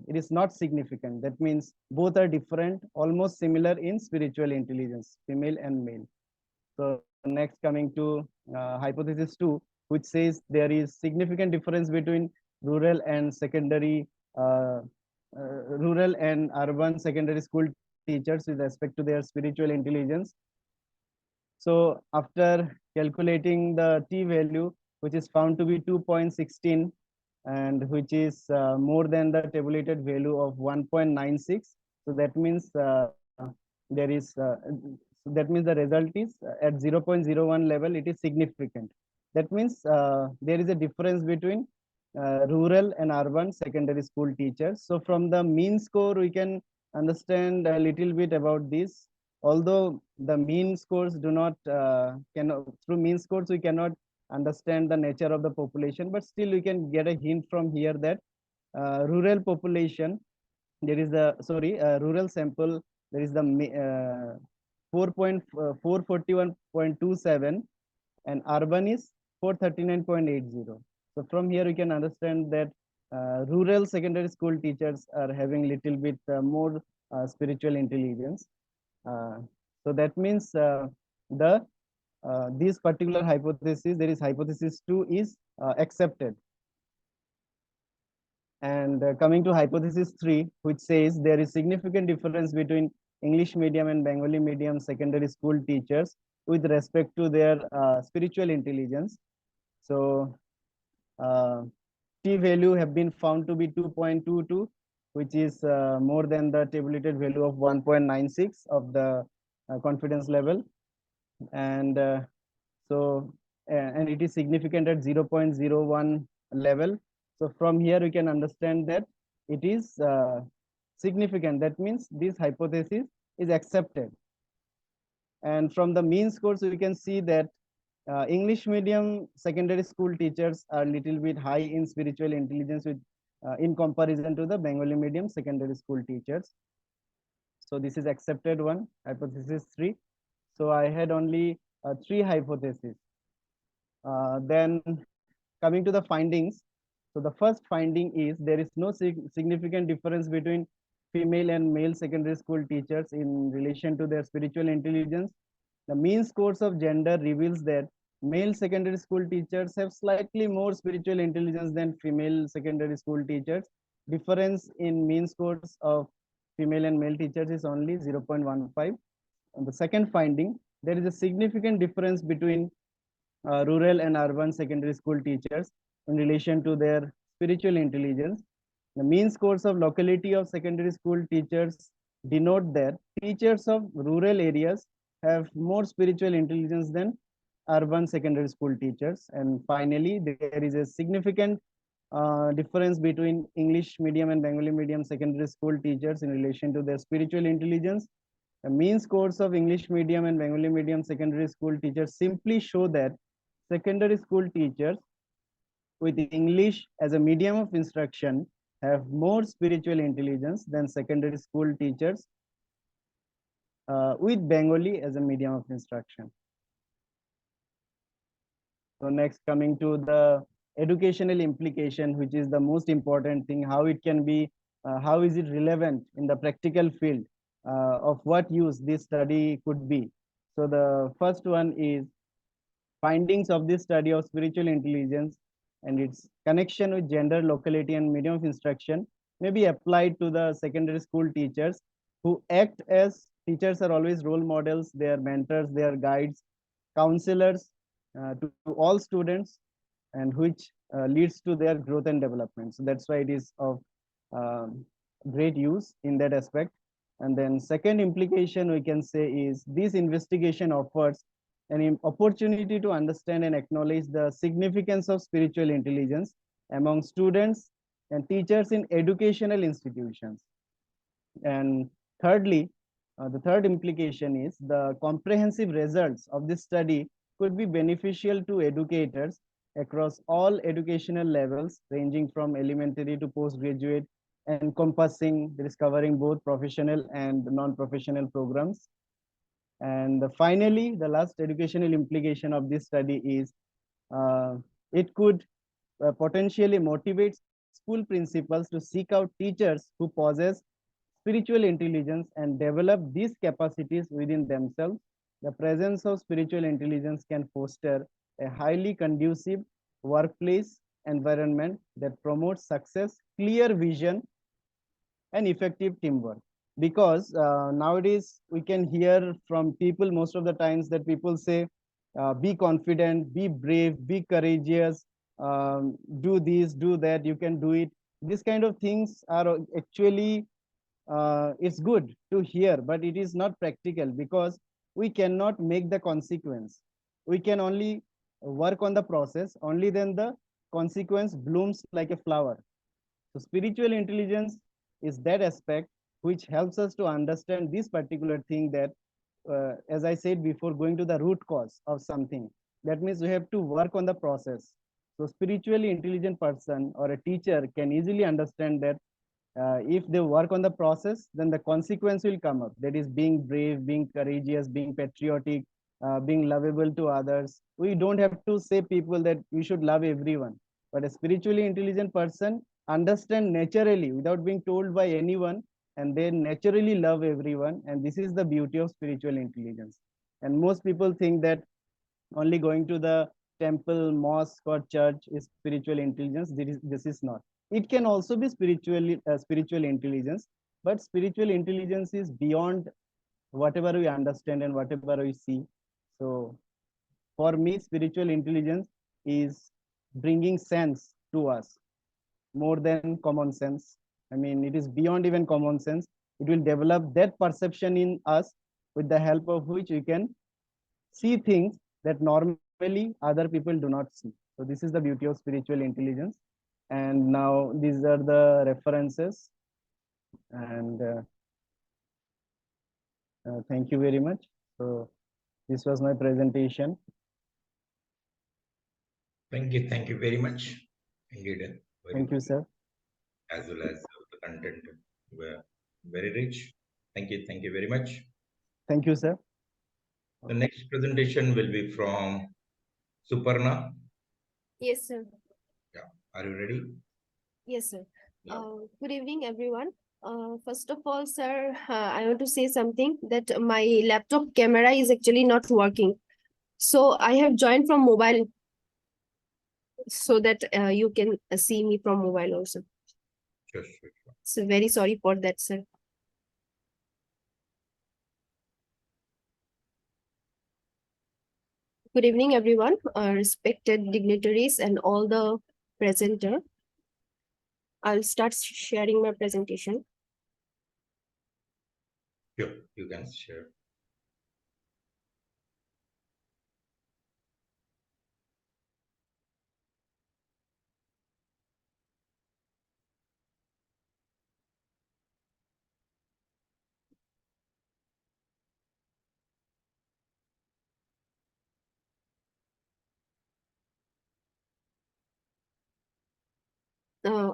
it is not significant. That means both are different, almost similar in spiritual intelligence, female and male. So next, coming to hypothesis 2, which says there is significant difference between rural and urban secondary school teachers with respect to their spiritual intelligence. So after calculating the t value, which is found to be 2.16, and which is more than the tabulated value of 1.96. So that means there is that means the result is at 0.01 level, it is significant. That means there is a difference between rural and urban secondary school teachers. So from the mean score, we can understand a little bit about this. Although the mean scores do not through mean scores we cannot understand the nature of the population, but still we can get a hint from here that rural population, there is the rural sample, there is the 441.27, and urban is 439.80. So from here we can understand that rural secondary school teachers are having little bit more spiritual intelligence. So that means this particular hypothesis, there is hypothesis 2, is accepted. And coming to hypothesis 3, which says there is significant difference between English medium and Bengali medium secondary school teachers with respect to their spiritual intelligence. So t value have been found to be 2.22, which is more than the tabulated value of 1.96 of the confidence level. And and it is significant at 0.01 level. So from here we can understand that it is significant. That means this hypothesis is accepted. And from the mean scores, we can see that English medium secondary school teachers are a little bit high in spiritual intelligence with in comparison to the Bengali medium secondary school teachers. So this is accepted one, hypothesis 3. So I had only 3 hypotheses. Then coming to the findings. So the first finding is there is no significant difference between female and male secondary school teachers in relation to their spiritual intelligence. The mean scores of gender reveals that male secondary school teachers have slightly more spiritual intelligence than female secondary school teachers. difference in mean scores of female and male teachers is only 0.15. And the second finding, there is a significant difference between rural and urban secondary school teachers in relation to their spiritual intelligence. The mean scores of locality of secondary school teachers denote that teachers of rural areas have more spiritual intelligence than urban secondary school teachers. And finally, there is a significant difference between English medium and Bengali medium secondary school teachers in relation to their spiritual intelligence. The mean scores of English medium and Bengali medium secondary school teachers simply show that secondary school teachers with English as a medium of instruction have more spiritual intelligence than secondary school teachers with Bengali as a medium of instruction. So next, coming to the educational implication, which is the most important thing, how it can be, how is it relevant in the practical field, of what use this study could be. So the first one is findings of this study of spiritual intelligence and its connection with gender, locality, and medium of instruction may be applied to the secondary school teachers who act as teachers are always role models, they are mentors, they are guides, counselors to all students, and which leads to their growth and development. So that's why it is of great use in that aspect. And then second implication we can say is this investigation offers an opportunity to understand and acknowledge the significance of spiritual intelligence among students and teachers in educational institutions. And thirdly, the third implication is the comprehensive results of this study could be beneficial to educators across all educational levels, ranging from elementary to postgraduate, encompassing, covering both professional and non-professional programs. And finally, the last educational implication of this study is it could potentially motivate school principals to seek out teachers who possess spiritual intelligence and develop these capacities within themselves. The presence of spiritual intelligence can foster a highly conducive workplace environment that promotes success, clear vision, and effective teamwork. Because nowadays we can hear from people most of the times that people say, be confident, be brave, be courageous, do this, do that, you can do it. These kind of things are actually, it's good to hear, but it is not practical because we cannot make the consequence. We can only work on the process, only then the consequence blooms like a flower. So spiritual intelligence is that aspect which helps us to understand this particular thing that, as I said before, going to the root cause of something. That means we have to work on the process. So spiritually intelligent person or a teacher can easily understand that if they work on the process, then the consequence will come up. That is being brave, being courageous, being patriotic, being lovable to others. We don't have to say people that we should love everyone. But a spiritually intelligent person understand naturally without being told by anyone, and they naturally love everyone. And this is the beauty of spiritual intelligence. And most people think that only going to the temple, mosque, or church is spiritual intelligence. This is not. It can also be spiritual intelligence, but spiritual intelligence is beyond whatever we understand and whatever we see. So for me, spiritual intelligence is bringing sense to us more than common sense. I mean, it is beyond even common sense. It will develop that perception in us with the help of which we can see things that normally other people do not see. So this is the beauty of spiritual intelligence. And now these are the references. And thank you very much. So this was my presentation. Thank you very much. Indeed, Thank you, sir. As well as the content were very rich. Thank you very much. Thank you, sir. The next presentation will be from Suparna. Yes, sir. Yeah, are you ready? Yes, sir. Yeah. Good evening, everyone. First of all, sir, I want to say something that my laptop camera is actually not working. So I have joined from mobile so that you can see me from mobile also. Sure, sure, sure. So very sorry for that, sir. Good evening, everyone, respected dignitaries and all the presenter. I'll start sharing my presentation. Sure, you can share.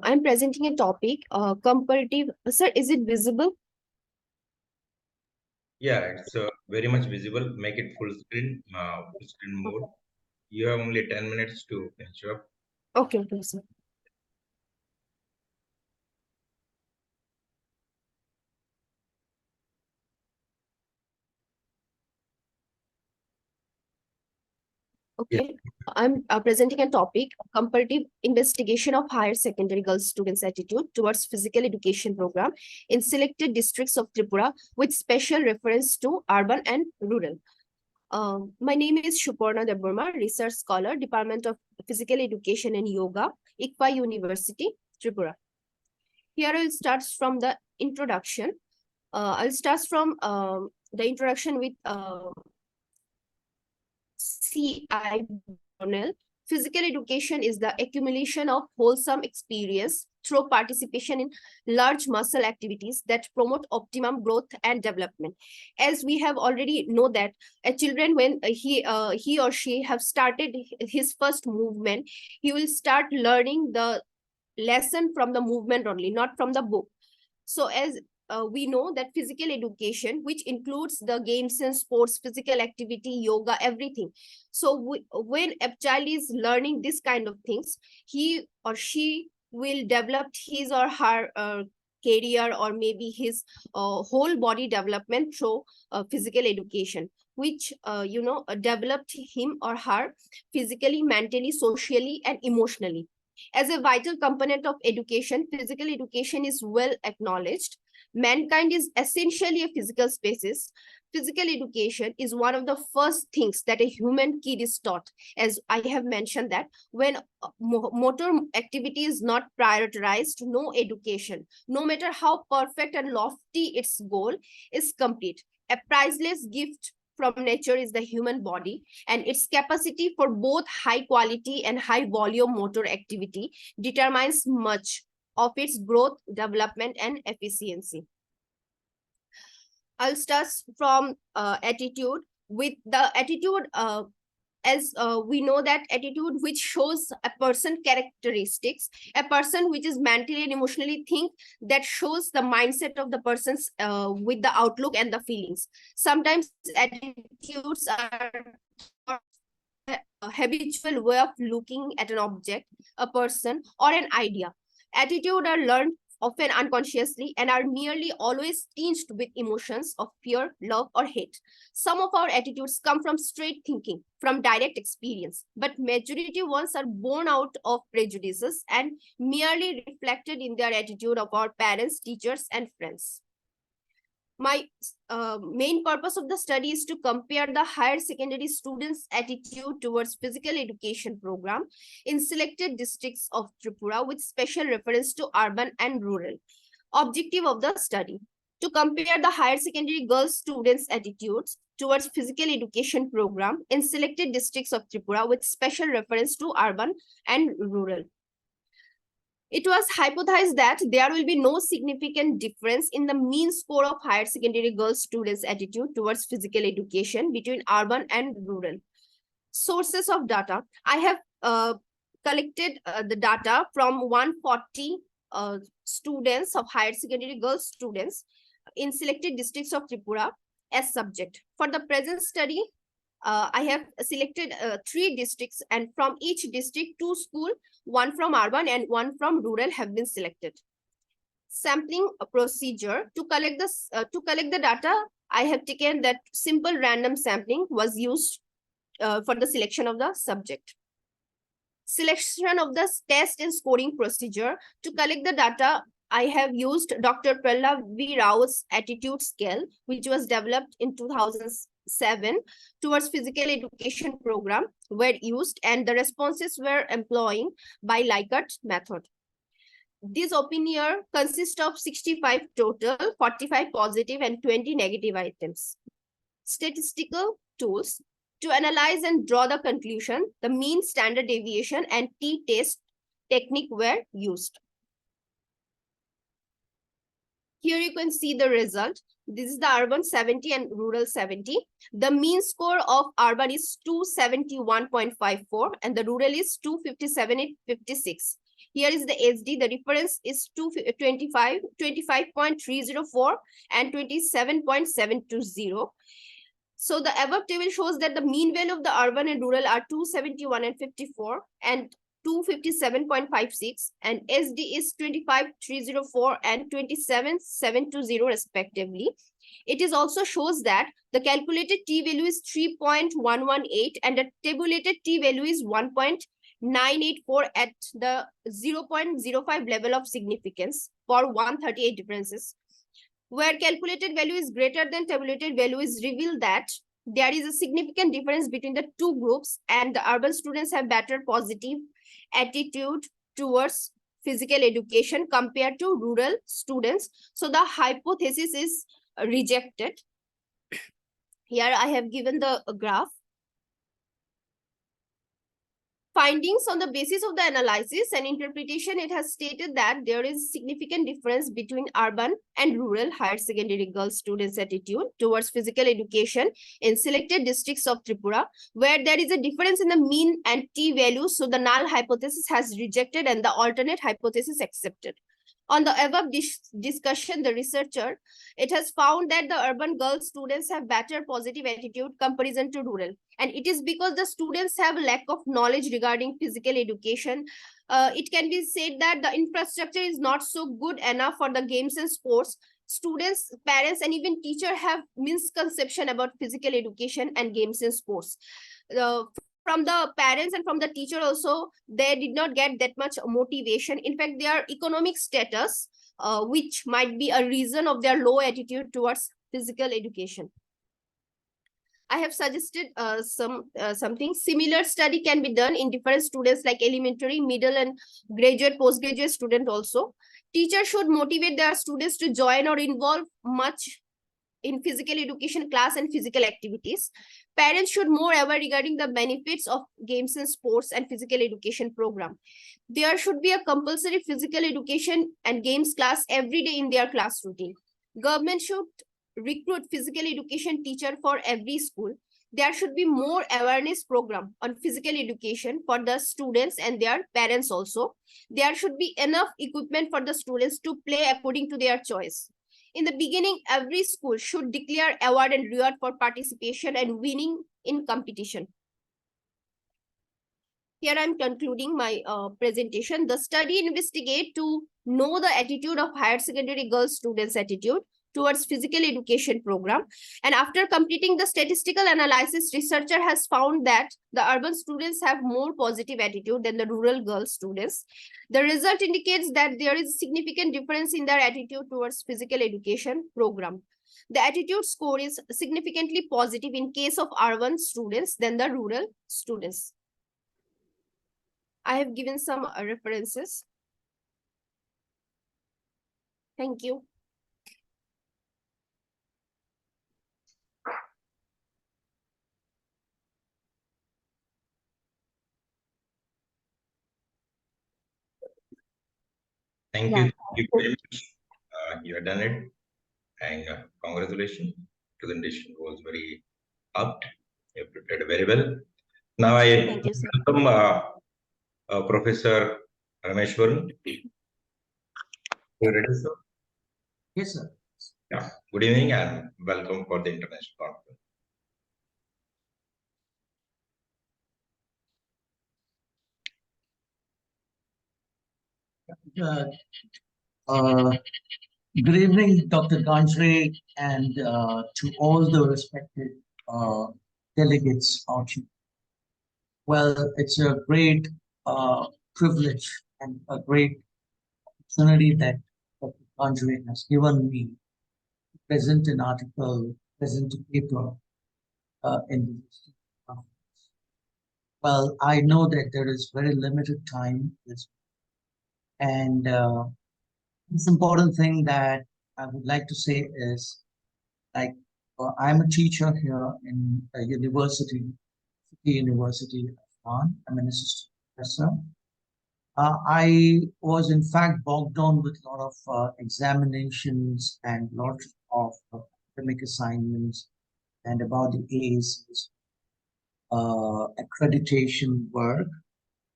I'm presenting a topic, comparative. Sir, is it visible? Yeah, it's very much visible. Make it full screen mode. You have only 10 minutes to finish up. Okay, sir. Okay, I'm presenting a topic, comparative investigation of higher secondary girls students' attitude towards physical education program in selected districts of Tripura with special reference to urban and rural. My name is Shuparna Deburma, research scholar, Department of Physical Education and Yoga, ICFA University, Tripura. Here I'll start from the introduction. I'll start from the introduction with C.I. Bonnell. Physical education is the accumulation of wholesome experience through participation in large muscle activities that promote optimum growth and development. As we have already know that a children, when he or she have started his first movement, he will start learning the lesson from the movement only, not from the book. So as we know that physical education, which includes the games and sports, physical activity, yoga, everything. So when a child is learning this kind of things, he or she will develop his or her career, or maybe his whole body development through physical education, which developed him or her physically, mentally, socially, and emotionally. As a vital component of education, physical education is well acknowledged. Mankind is essentially a physical species. Physical education is one of the first things that a human kid is taught. As I have mentioned that when motor activity is not prioritized, no education, no matter how perfect and lofty its goal, is complete. A priceless gift from nature is the human body, and its capacity for both high quality and high volume motor activity determines much of its growth, development, and efficiency. I'll start from attitude. With the attitude, as we know that attitude which shows a person characteristics, a person which is mentally and emotionally think, that shows the mindset of the person's with the outlook and the feelings. Sometimes attitudes are a habitual way of looking at an object, a person, or an idea. Attitude are learned often unconsciously and are nearly always tinged with emotions of fear, love, or hate. Some of our attitudes come from straight thinking, from direct experience, but majority ones are born out of prejudices and merely reflected in their attitude of our parents, teachers, and friends. My main purpose of the study is to compare the higher secondary students' attitude towards physical education program in selected districts of Tripura with special reference to urban and rural. Objective of the study: to compare the higher secondary girls students' attitudes towards physical education program in selected districts of Tripura with special reference to urban and rural. It was hypothesized that there will be no significant difference in the mean score of higher secondary girls students' attitude towards physical education between urban and rural. Sources of data: I have collected the data from 140 students of higher secondary girls students in selected districts of Tripura as subject. For the present study, I have selected 3 districts, and from each district, 2 schools, one from urban and one from rural, have been selected. Sampling procedure: to collect the data, I have taken that simple random sampling was used for the selection of the subject. Selection of the test and scoring procedure: to collect the data, I have used Dr. Prahlav Rao's attitude scale, which was developed in 2007 towards physical education program were used, and the responses were employing by Likert method. This opinion consists of 65 total, 45 positive and 20 negative items. Statistical tools to analyze and draw the conclusion, the mean, standard deviation, and t-test technique were used. Here you can see the result. This is the urban 70 and rural 70. The mean score of urban is 271.54 and the rural is 257.56. Here is the SD. The difference is 25.304 and 27.720. So the above table shows that the mean value of the urban and rural are 271 and 54 and 257.56, and SD is 25.304 and 27.720 respectively. It is also shows that the calculated t value is 3.118 and the tabulated t value is 1.984 at the 0.05 level of significance for 138 differences. Where calculated value is greater than tabulated value is revealed that there is a significant difference between the two groups, and the urban students have better positive attitude towards physical education compared to rural students. So the hypothesis is rejected. Here I have given the graph. Findings on the basis of the analysis and interpretation, it has stated that there is significant difference between urban and rural higher secondary girls students' attitude towards physical education in selected districts of Tripura, where there is a difference in the mean and t values. So the null hypothesis has rejected and the alternate hypothesis accepted. On the above discussion, the researcher, it has found that the urban girl students have better positive attitude comparison to rural. And it is because the students have lack of knowledge regarding physical education. It can be said that the infrastructure is not so good enough for the games and sports. Students, parents, and even teachers have misconception about physical education and games and sports. From the parents and from the teacher also, they did not get that much motivation. In fact, their economic status, which might be a reason of their low attitude towards physical education. I have suggested something similar study can be done in different students like elementary, middle, and graduate, postgraduate student also. Teachers should motivate their students to join or involve much in physical education class and physical activities. Parents should more aware regarding the benefits of games and sports and physical education program. There should be a compulsory physical education and games class every day in their class routine. Government should recruit physical education teacher for every school. There should be more awareness program on physical education for the students and their parents also. There should be enough equipment for the students to play according to their choice. In the beginning, every school should declare award and reward for participation and winning in competition. Here I'm concluding my presentation. The study investigate to know the attitude of higher secondary girls students' attitude towards physical education program. And after completing the statistical analysis, researcher has found that the urban students have more positive attitude than the rural girl students. The result indicates that there is significant difference in their attitude towards physical education program. The attitude score is significantly positive in case of urban students than the rural students. I have given some references. Thank you. Thank you. Thank you very much. You have done it. And congratulations. Presentation was very apt. You prepared very well. Now I Thank you, sir. welcome Professor Rameshwaran. You ready, sir? Yes, sir. Yeah. Good evening and welcome for the international conference. Good evening, Dr. Ganjre, and to all the respected delegates out here. Well, it's a great privilege and a great opportunity that Andre has given me to present an article, present a paper in this conference. Well, I know that there is very limited time, and this important thing that I would like to say is, like, I'm a teacher here in a university, City University of Iran. I'm an assistant professor. I was in fact bogged down with a lot of examinations and lot of academic assignments and about the AAC's accreditation work.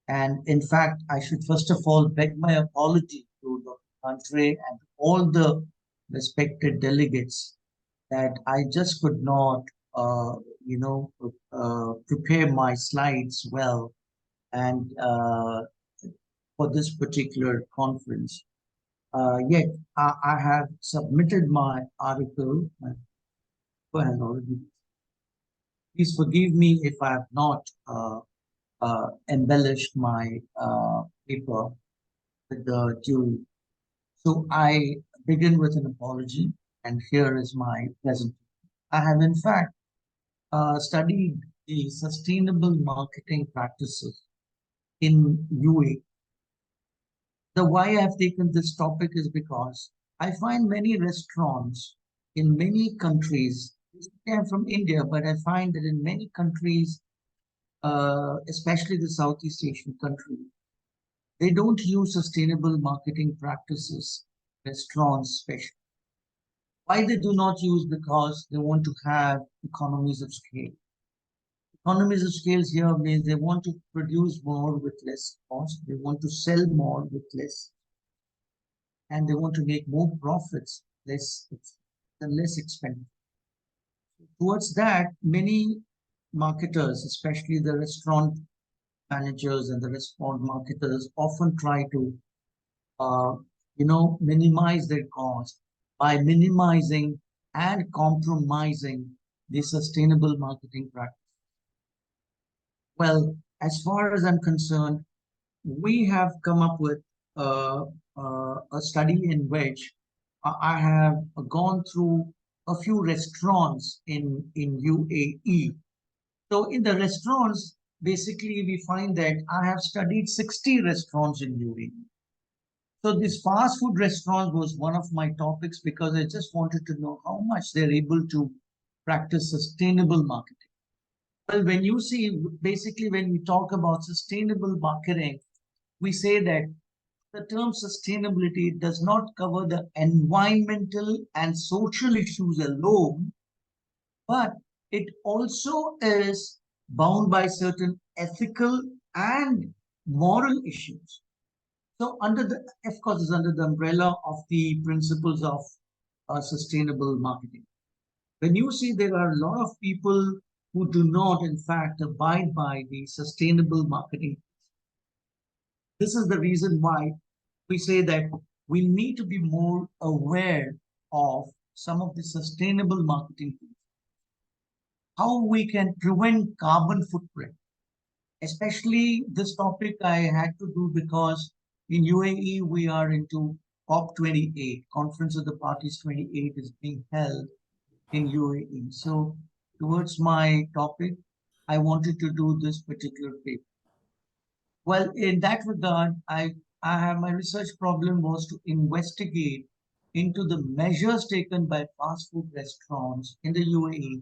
And in fact, I should first of all beg my apology to Dr. Andre and all the respected delegates that I just could not, prepare my slides well and for this particular conference. Yet I have submitted my article. Go ahead, already. Please forgive me if I have not embellished my paper with the due. So I begin with an apology, and here is my presentation. I have in fact studied the sustainable marketing practices in UAE. The why I have taken this topic is because I find many restaurants in many countries. I'm from India, but I find that in many countries, especially the Southeast Asian countries, they don't use sustainable marketing practices, restaurants especially. Why they do not use? Because they want to have economies of scale. Economies of scale here means they want to produce more with less cost. They want to sell more with less, and they want to make more profits, less expensive. Towards that, many marketers, especially the restaurant managers and the restaurant marketers, often try to, minimize their cost by minimizing and compromising the sustainable marketing practice. Well, as far as I'm concerned, we have come up with a study in which I have gone through a few restaurants in UAE. So in the restaurants, basically we find that I have studied 60 restaurants in UAE. So this fast food restaurant was one of my topics because I just wanted to know how much they're able to practice sustainable marketing. Well, when you see, basically when we talk about sustainable marketing, we say that the term sustainability does not cover the environmental and social issues alone, but it also is bound by certain ethical and moral issues. So of course, it's under the umbrella of the principles of sustainable marketing. When you see there are a lot of people who do not, in fact, abide by the sustainable marketing, this is the reason why we say that we need to be more aware of some of the sustainable marketing tools. How we can prevent carbon footprint. Especially this topic I had to do because in UAE we are into COP28, Conference of the Parties 28 is being held in UAE. So towards my topic, I wanted to do this particular paper. Well, in that regard, I have my research problem was to investigate into the measures taken by fast food restaurants in the UAE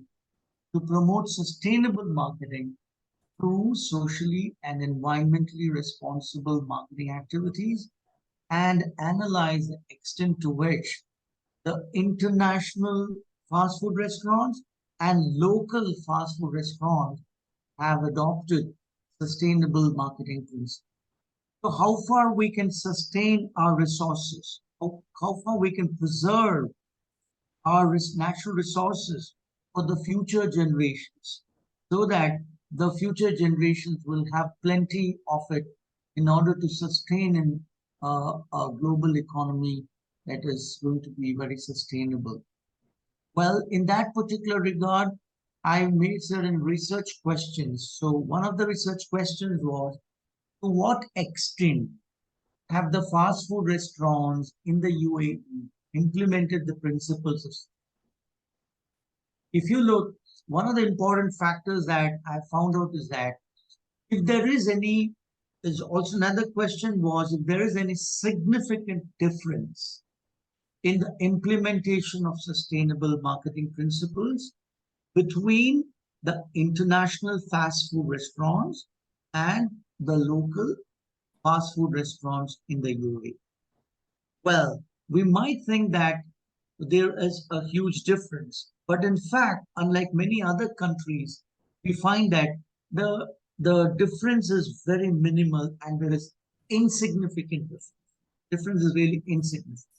to promote sustainable marketing through socially and environmentally responsible marketing activities and analyze the extent to which the international fast food restaurants and local fast food restaurants have adopted sustainable marketing principles. So how far we can sustain our resources, how far we can preserve our natural resources for the future generations so that the future generations will have plenty of it in order to sustain a global economy that is going to be very sustainable. Well, in that particular regard, I made certain research questions. So one of the research questions was, to what extent have the fast food restaurants in the UAE implemented the principles of. If you look, one of the important factors that I found out is that if there is any, there's also another question was if there is any significant difference in the implementation of sustainable marketing principles between the international fast food restaurants and the local fast food restaurants in the UAE. Well, we might think that there is a huge difference, but in fact, unlike many other countries, we find that the difference is very minimal and there is insignificant difference. Difference is really insignificant.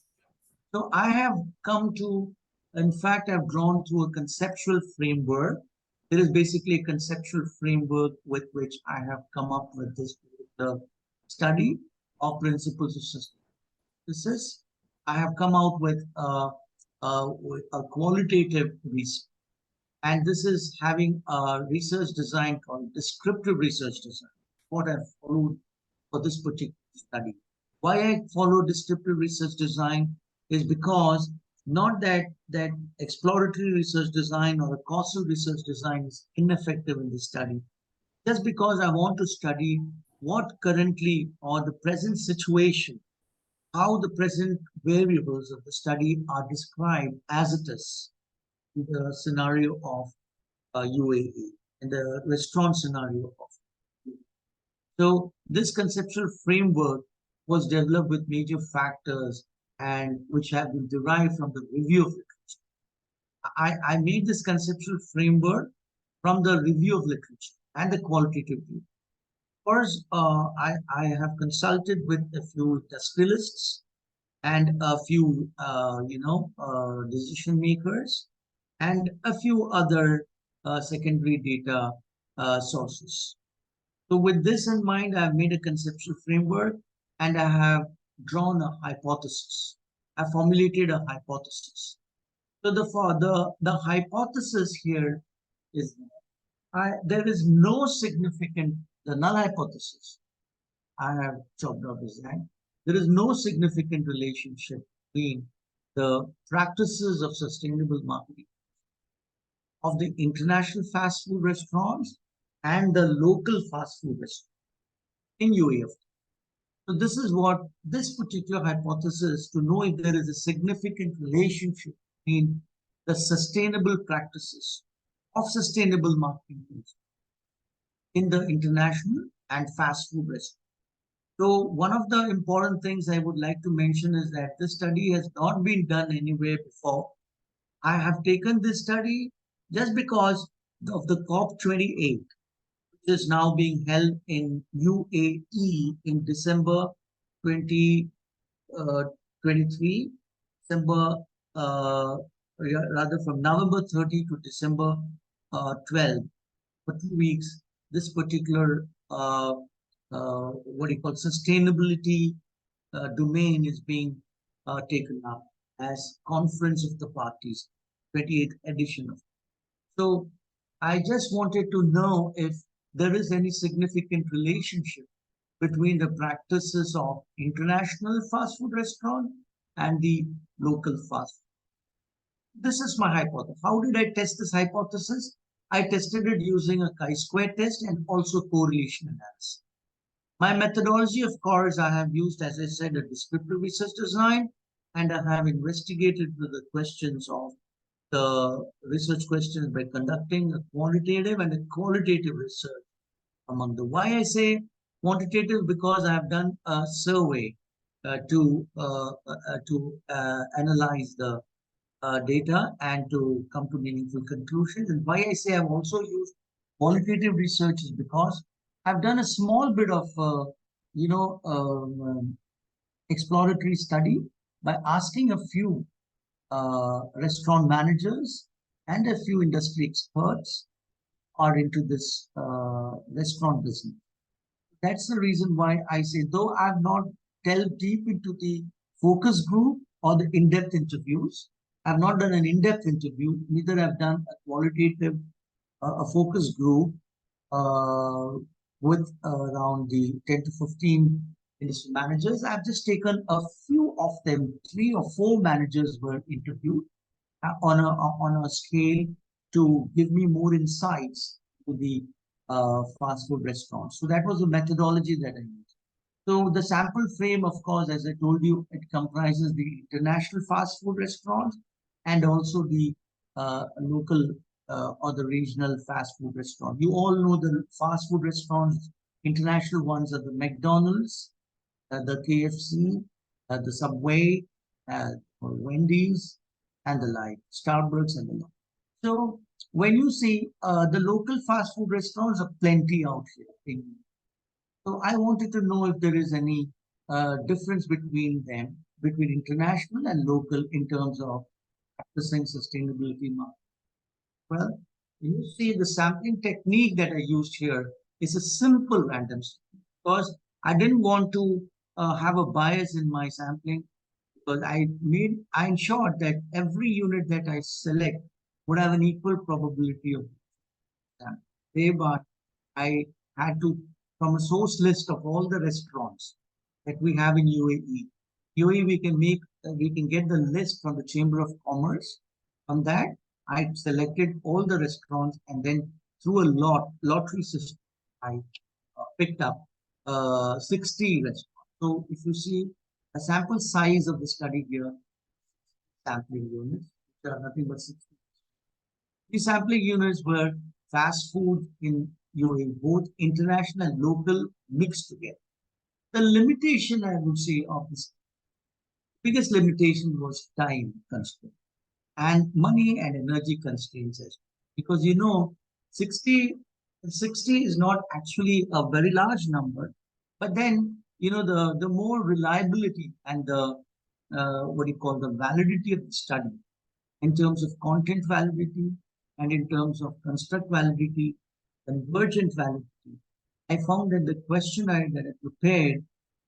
So I have come to, in fact, I've drawn through a conceptual framework. There is basically a conceptual framework with which I have come up with this study of principles of system. This is, I have come out with a qualitative research. And this is having a research design called descriptive research design, what I've followed for this particular study. Why I follow descriptive research design is because not that exploratory research design or a causal research design is ineffective in this study, just because I want to study what currently or the present situation, how the present variables of the study are described as it is in the scenario of UAE, in the restaurant scenario of UAE. So this conceptual framework was developed with major factors and which have been derived from the review of literature. I made this conceptual framework from the review of literature and the qualitative view. First, I have consulted with a few industrialists and a few, decision makers and a few other secondary data sources. So with this in mind, I've made a conceptual framework and I have drawn a hypothesis. I formulated a hypothesis. So the hypothesis here is there is no significant, the null hypothesis I have chalked out as that. There is no significant relationship between the practices of sustainable marketing of the international fast food restaurants and the local fast food restaurants in UAE. So this is what this particular hypothesis, to know if there is a significant relationship between the sustainable practices of sustainable marketing in the international and fast food restaurants. So one of the important things I would like to mention is that this study has not been done anywhere before. I have taken this study just because of the COP28, which is now being held in UAE in December 2023, December, rather from November 30 to December 12, for 2 weeks. This particular what you call sustainability domain is being taken up as Conference of the Parties, 28th edition of. So I just wanted to know if there is any significant relationship between the practices of international fast food restaurant and the local fast food. This is my hypothesis. How did I test this hypothesis? I tested it using a chi-square test and also correlation analysis. My methodology, of course, I have used, as I said, a descriptive research design, and I have investigated the questions of the research questions by conducting a quantitative and a qualitative research among the. Why I say quantitative? Because I have done a survey to analyze the data and to come to meaningful conclusions. And why I say I've also used qualitative research is because I've done a small bit of, exploratory study by asking a few restaurant managers and a few industry experts are into this restaurant business. That's the reason why I say, though I've not delved deep into the focus group or the in-depth interviews, I've not done an in-depth interview, neither have done a qualitative, a focus group with around the 10 to 15 industry managers. I've just taken a few of them. 3 or 4 managers were interviewed on a scale to give me more insights to the fast food restaurants. So that was the methodology that I used. So the sample frame, of course, as I told you, it comprises the international fast food restaurants and also the local or the regional fast food restaurant. You all know the fast food restaurants, international ones are the McDonald's, the KFC, the Subway, or Wendy's, and the like, Starbucks and the like. So when you see the local fast food restaurants are plenty out here. So I wanted to know if there is any difference between them, between international and local in terms of practicing sustainability marketing. Well, you see the sampling technique that I used here is a simple random sampling because I didn't want to have a bias in my sampling because I ensured that every unit that I select would have an equal probability of exam. Thereby, I had to, from a source list of all the restaurants that we have in UAE. UAE, we can get the list from the Chamber of Commerce. From that, I selected all the restaurants and then through a lottery system, I picked up 60 restaurants. So if you see a sample size of the study here, sampling units, which are nothing but 60. These sampling units were fast food in UAE, both international and local mixed together. The limitation, I would say, of this biggest limitation was time constraint and money and energy constraints as well. Because 60 is not actually a very large number, but then the more reliability and the what do you call the validity of the study in terms of content validity and in terms of construct validity, convergent validity. I found that the questionnaire that I prepared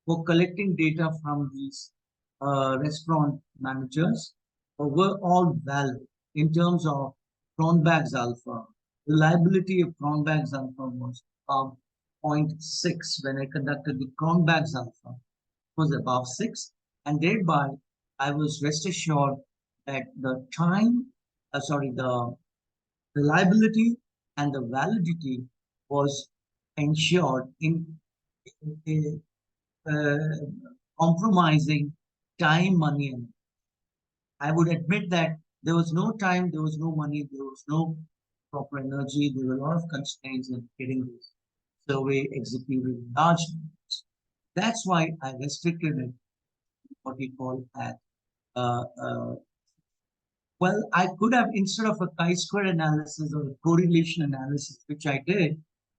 for collecting data from these restaurant managers were all valid in terms of Cronbach's alpha. Reliability of Cronbach's alpha was 0.6 when I conducted the Cronbach's alpha was above 6, and thereby I was rest assured that the reliability and the validity was ensured in compromising time, money, and I would admit that there was no time, there was no money, there was no proper energy. There were a lot of constraints in getting this survey executed in large numbers. That's why I restricted it, what we call at well, I could have, instead of a chi-square analysis or a correlation analysis, which I did,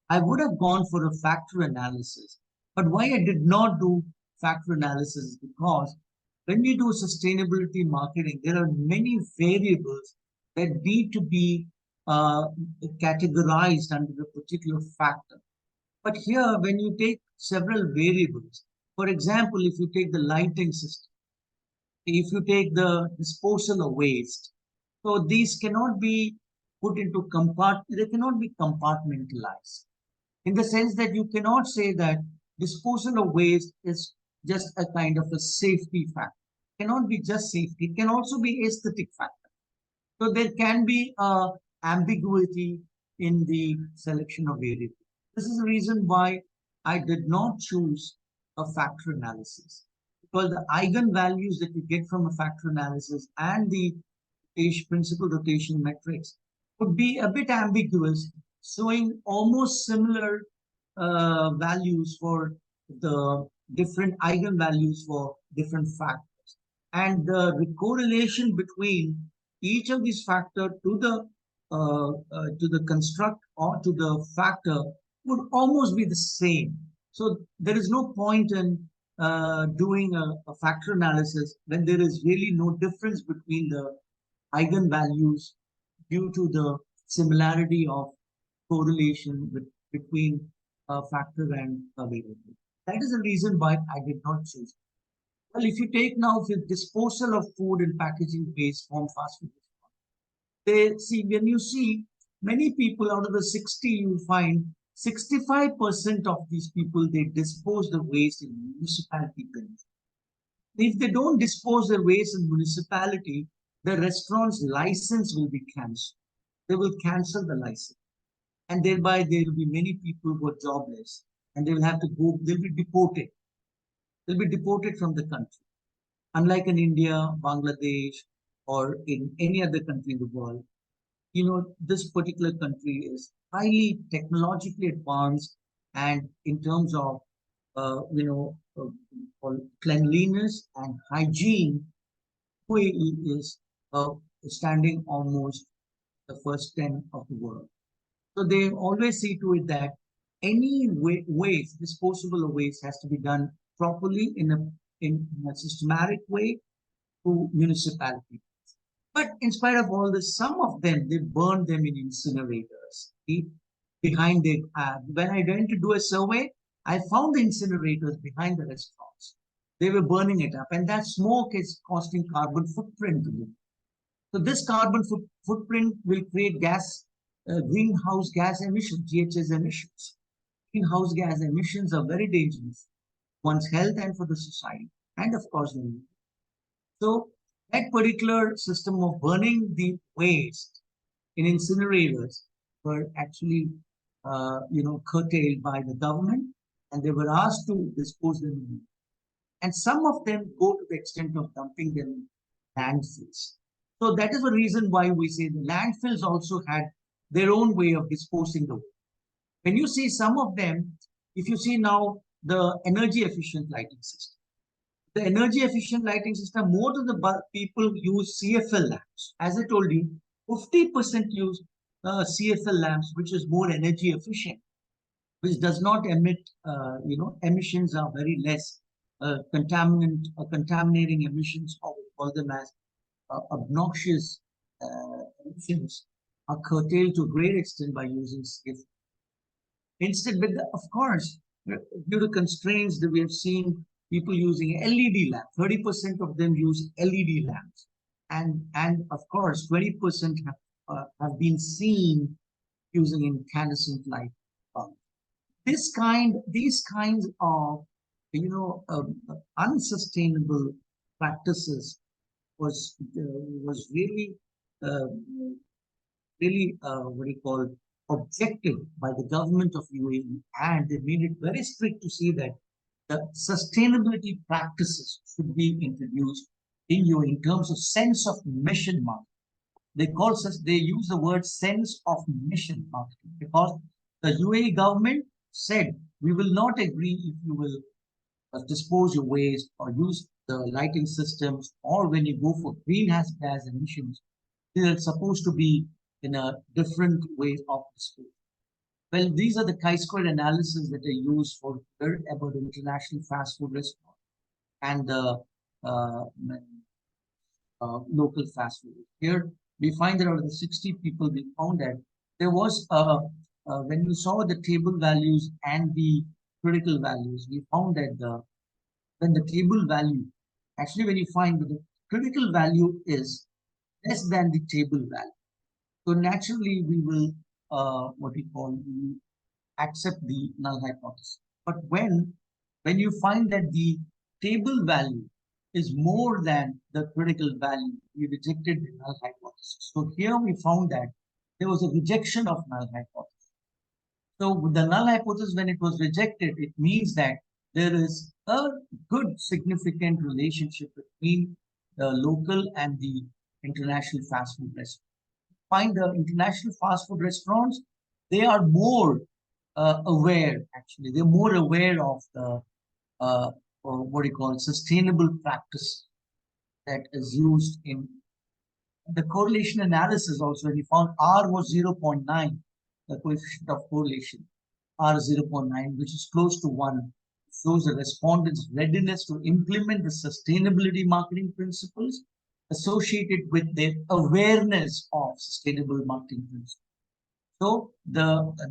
I would have gone for a factor analysis. But why I did not do factor analysis is because when we do sustainability marketing, there are many variables that need to be categorized under a particular factor. But here, when you take several variables, for example, if you take the lighting system, if you take the disposal of waste, so these cannot be put into they cannot be compartmentalized in the sense that you cannot say that disposal of waste is just a kind of a safety factor. It cannot be just safety, it can also be aesthetic factor. So there can be ambiguity in the selection of variables. This is the reason why I did not choose a factor analysis, because the eigenvalues that you get from a factor analysis and the principal rotation metrics would be a bit ambiguous, showing almost similar values for the different eigenvalues for different factors. And the correlation between each of these factors to the construct or to the factor would almost be the same. So there is no point in doing a factor analysis when there is really no difference between the eigenvalues due to the similarity of correlation between a factor and a variable. That is the reason why I did not choose. Well, if you take now the disposal of food and packaging waste from fast food, when you see many people out of the 60, you find 65% of these people, they dispose the waste in municipality bins. If they don't dispose their waste in municipality, the restaurant's license will be cancelled. They will cancel the license. And thereby there will be many people who are jobless and they will have to go, they'll be deported. They'll be deported from the country. Unlike in India, Bangladesh, or in any other country in the world, you know, this particular country is highly technologically advanced, and in terms of, cleanliness and hygiene, UAE is standing almost the first 10 of the world. So they always see to it that any waste, disposable waste, has to be done properly in a systematic way to municipality. But in spite of all this, some of them, they burn them in incinerators. Behind it, when I went to do a survey, I found the incinerators behind the restaurants. They were burning it up, and that smoke is causing carbon footprint to them. So this carbon footprint will create greenhouse gas emissions, GHS emissions. Greenhouse gas emissions are very dangerous for one's health and for the society, and of course the environment. So that particular system of burning the waste in incinerators were actually, curtailed by the government, and they were asked to dispose them. And some of them go to the extent of dumping them in landfills. So that is the reason why we say the landfills also had their own way of disposing the waste. When you see some of them, if you see now the energy efficient lighting system, the energy efficient lighting system, more of the people use CFL lamps. As I told you, 50% use CFL lamps, which is more energy efficient, which does not emit, emissions are very less, contaminating emissions, or we call them as obnoxious emissions, are curtailed to a great extent by using CFL. Instead, of course, due to constraints that we have seen, people using LED lamps, 30% of them use LED lamps. And of course, 20% have been seen using incandescent light bulbs. These kinds of, unsustainable practices was really, what do you call, objective by the government of UAE, and they made it very strict to see that the sustainability practices should be introduced in UAE in terms of sense of mission marketing. They use the word sense of mission marketing because the UAE government said, we will not agree if you will dispose your waste or use the lighting systems, or when you go for greenhouse gas emissions, they are supposed to be in a different way of disposal. Well, these are the chi-square analysis that are used for about international fast food restaurant and the local fast food. Here, we find that out of the 60 people, we found that there was, when we saw the table values and the critical values, we found that when the table value, actually when you find that the critical value is less than the table value, so naturally we will, we accept the null hypothesis. But when you find that the table value is more than the critical value, we rejected the null hypothesis. So here we found that there was a rejection of null hypothesis. So with the null hypothesis, when it was rejected, it means that there is a good significant relationship between the local and the international fast food restaurants. Find the international fast food restaurants, they are more aware, actually. They're more aware of the, sustainable practice that is used in the correlation analysis also. When you found R was 0.9, the coefficient of correlation, R is 0.9, which is close to 1, shows the respondents' readiness to implement the sustainability marketing principles associated with their awareness of sustainable marketing principles. So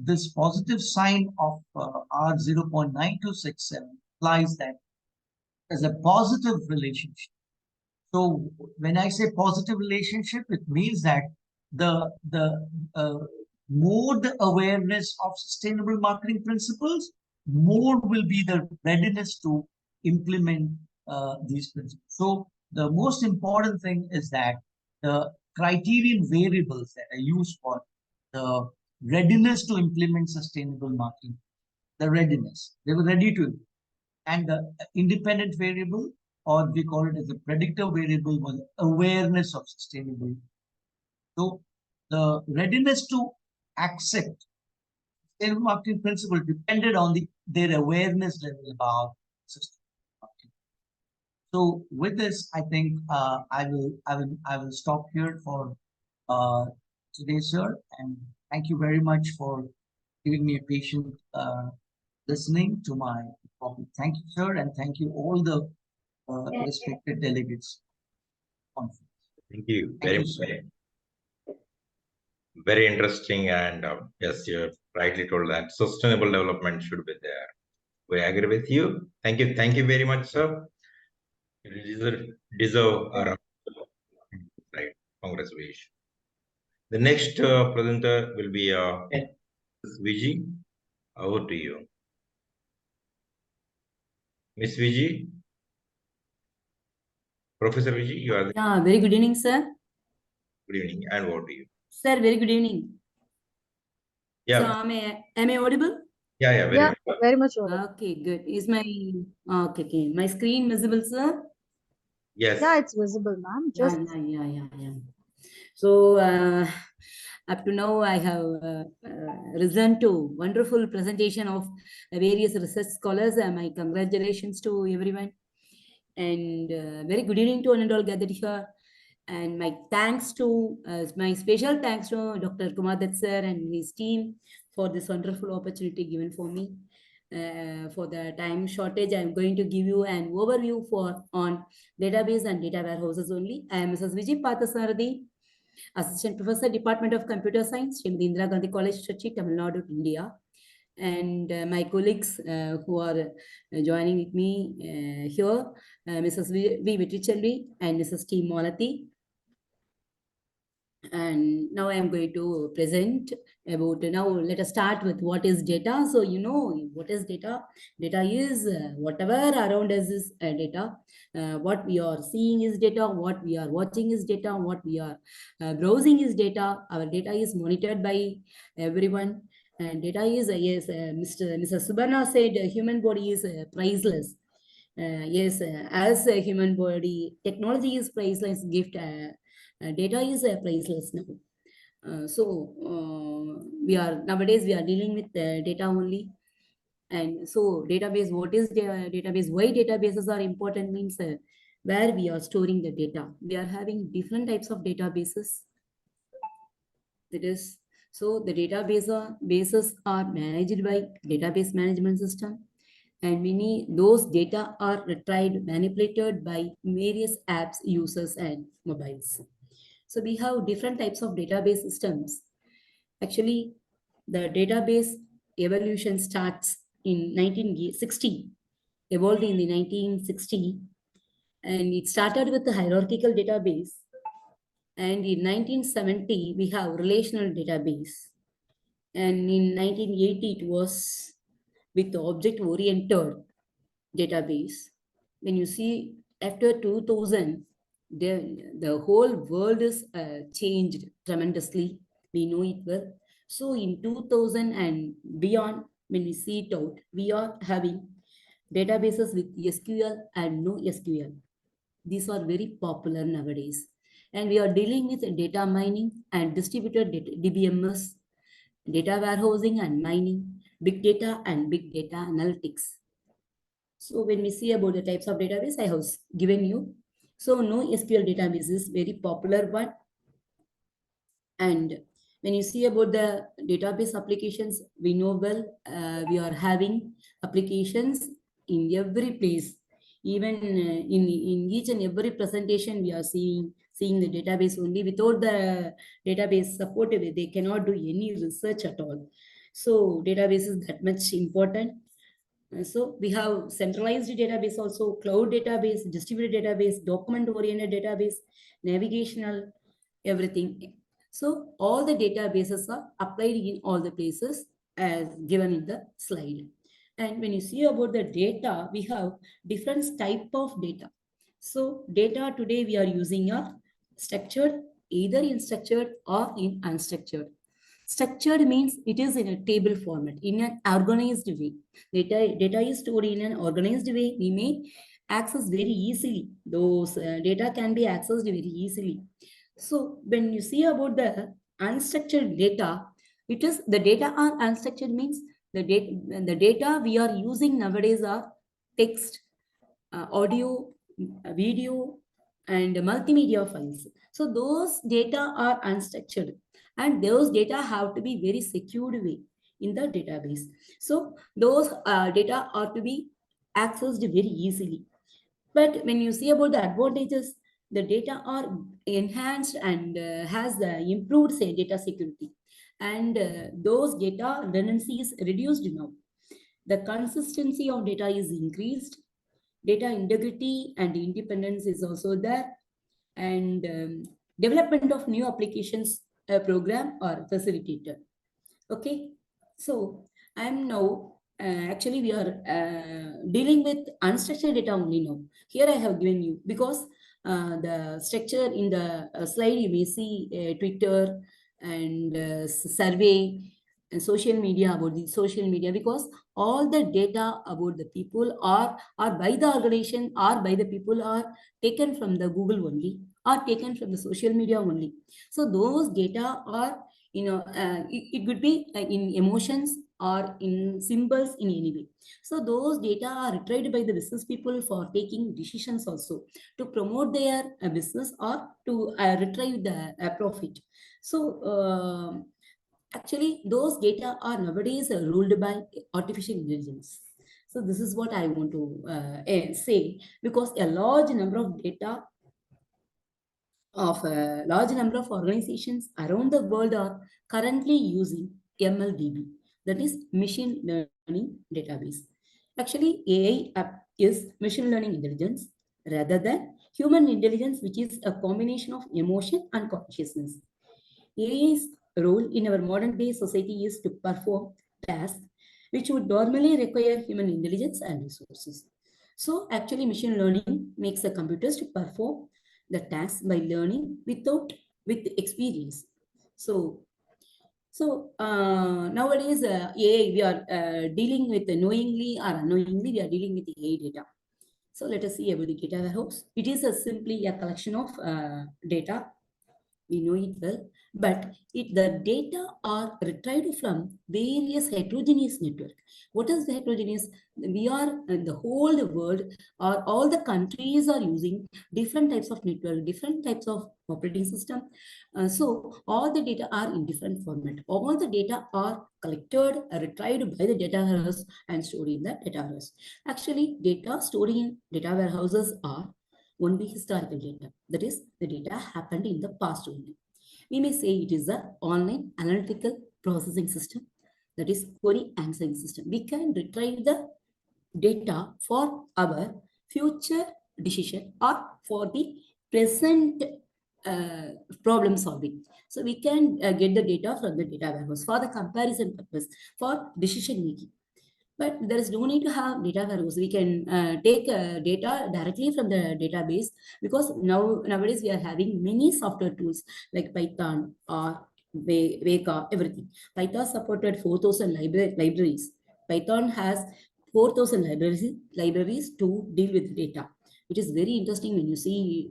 this positive sign of R 0.9267 implies that there's a positive relationship. So when I say positive relationship, it means that the more the awareness of sustainable marketing principles, more will be the readiness to implement these principles. So the most important thing is that the criterion variables that are used for the readiness to implement sustainable marketing, the readiness, they were ready to, and the independent variable, or we call it as a predictor variable, was awareness of sustainable. So the readiness to accept sustainable marketing principle depended on their awareness level about sustainable marketing. So with this, I think I will stop here for today, sir. And thank you very much for giving me a patient listening to my topic. Thank you, sir, and thank you all the respected delegates. Thank you Thank very you, much. sir. Very interesting, and yes, you rightly told that sustainable development should be there. We agree with you. Thank you very much, sir. You deserve a round of applause. Right. Congratulations. The next presenter will be Viji. Over to you. Miss Viji, Professor Viji, you are there. Yeah, very good evening, sir. Good evening, and over to you. Sir, very good evening. Yeah. So, am I audible? Yeah, very much audible. Okay, good. Is my okay. My screen visible, sir? Yes. Yeah, it's visible, ma'am. Just Yeah. So, up to now, I have listened to wonderful presentation of various research scholars. My congratulations to everyone. And very good evening to one and all gathered here. And my thanks to, my special thanks to Dr. Kumar Dutt sir and his team for this wonderful opportunity given for me. For the time shortage, I'm going to give you an overview on database and data warehouses only. I am Mrs. Vijay Pathasarathi, Assistant Professor, Department of Computer Science, Srimati Indira Gandhi College, Trichy, Tamil Nadu, India. And my colleagues who are joining with me here, Mrs. V. Vitrichelvi and Mrs. T. Malati. And now I am going to present about, now let us start with what is data. So you know what is data. Data is whatever around us is data. What we are seeing is data, what we are watching is data, what we are browsing is data. Our data is monitored by everyone. And data is, yes, Mr. Subhana said human body is priceless. Yes, as a human body, technology is priceless gift. Data is priceless now. Nowadays we are dealing with data only. And so database, what is database? Why databases are important means where we are storing the data. We are having different types of databases. That is, so the bases are managed by database management system. And those data are retrieved, manipulated by various apps, users, and mobiles. So we have different types of database systems. Actually, the database evolution starts in 1960, evolved in the 1960, and it started with the hierarchical database. And in 1970, we have relational database. And in 1980, it was with object-oriented database. When you see after 2000, the whole world is changed tremendously. We know it well. So in 2000 and beyond, when we see it out, we are having databases with SQL and no SQL. These are very popular nowadays. And we are dealing with data mining and distributed data, DBMS, data warehousing and mining, big data and big data analytics. So when we see about the types of database, I have given you. So NoSQL database is very popular one. And when you see about the database applications, we know well, we are having applications in every place. Even in each and every presentation, we are seeing the database only. Without the database support, they cannot do any research at all. So database is that much important. So we have centralized database also, cloud database, distributed database, document-oriented database, navigational, everything. So all the databases are applied in all the places as given in the slide. And when you see about the data, we have different type of data. So data today we are using are structured, either in structured or in unstructured. Structured means it is in a table format, in an organized way. Data is stored in an organized way. We may access very easily. Those data can be accessed very easily. So when you see about the unstructured data, it is the data are unstructured means the data we are using nowadays are text, audio, video, and multimedia files. So those data are unstructured, and those data have to be very secured way in the database. So those data are to be accessed very easily. But when you see about the advantages, the data are enhanced and has the improved say, data security. And those data redundancy is reduced now. The consistency of data is increased. Data integrity and independence is also there. And development of new applications program or facilitator. Okay, so I'm now actually we are dealing with unstructured data only now. Here I have given you because the structure in the slide you may see Twitter and survey and social media, about the social media, because all the data about the people are by the organization or by the people are taken from the Google only, or taken from the social media only. So those data are, you know, it could be in emotions or in symbols in any way. So those data are retrieved by the business people for taking decisions also to promote their business or to retrieve the profit. So actually those data are nowadays ruled by artificial intelligence. So this is what I want to say, because a large number of data of a large number of organizations around the world are currently using MLDB, that is machine learning database. Actually, AI is machine learning intelligence rather than human intelligence, which is a combination of emotion and consciousness. AI's role in our modern day society is to perform tasks which would normally require human intelligence and resources. So actually machine learning makes the computers to perform the task by learning with experience. So nowadays AI we are dealing with knowingly or unknowingly we are dealing with AI data. So let us see about the data warehouse. It is simply a collection of data. We know it well, but the data are retrieved from various heterogeneous network. What is the heterogeneous? We are in the whole world, or all the countries are using different types of network, different types of operating system. So all the data are in different format. All the data are collected, retrieved by the data warehouse and stored in the data warehouse. Actually, data stored in data warehouses are only historical data. That is, the data happened in the past only. We may say it is an online analytical processing system, that is query answering system. We can retrieve the data for our future decision or for the present problem solving. So we can get the data from the data warehouse for the comparison purpose, for decision making. But there is no need to have data warehouse. We can take data directly from the database, because nowadays we are having many software tools like Python or Veka, everything. Python supported 4,000 libraries. Python has 4,000 libraries to deal with data, which is very interesting when you see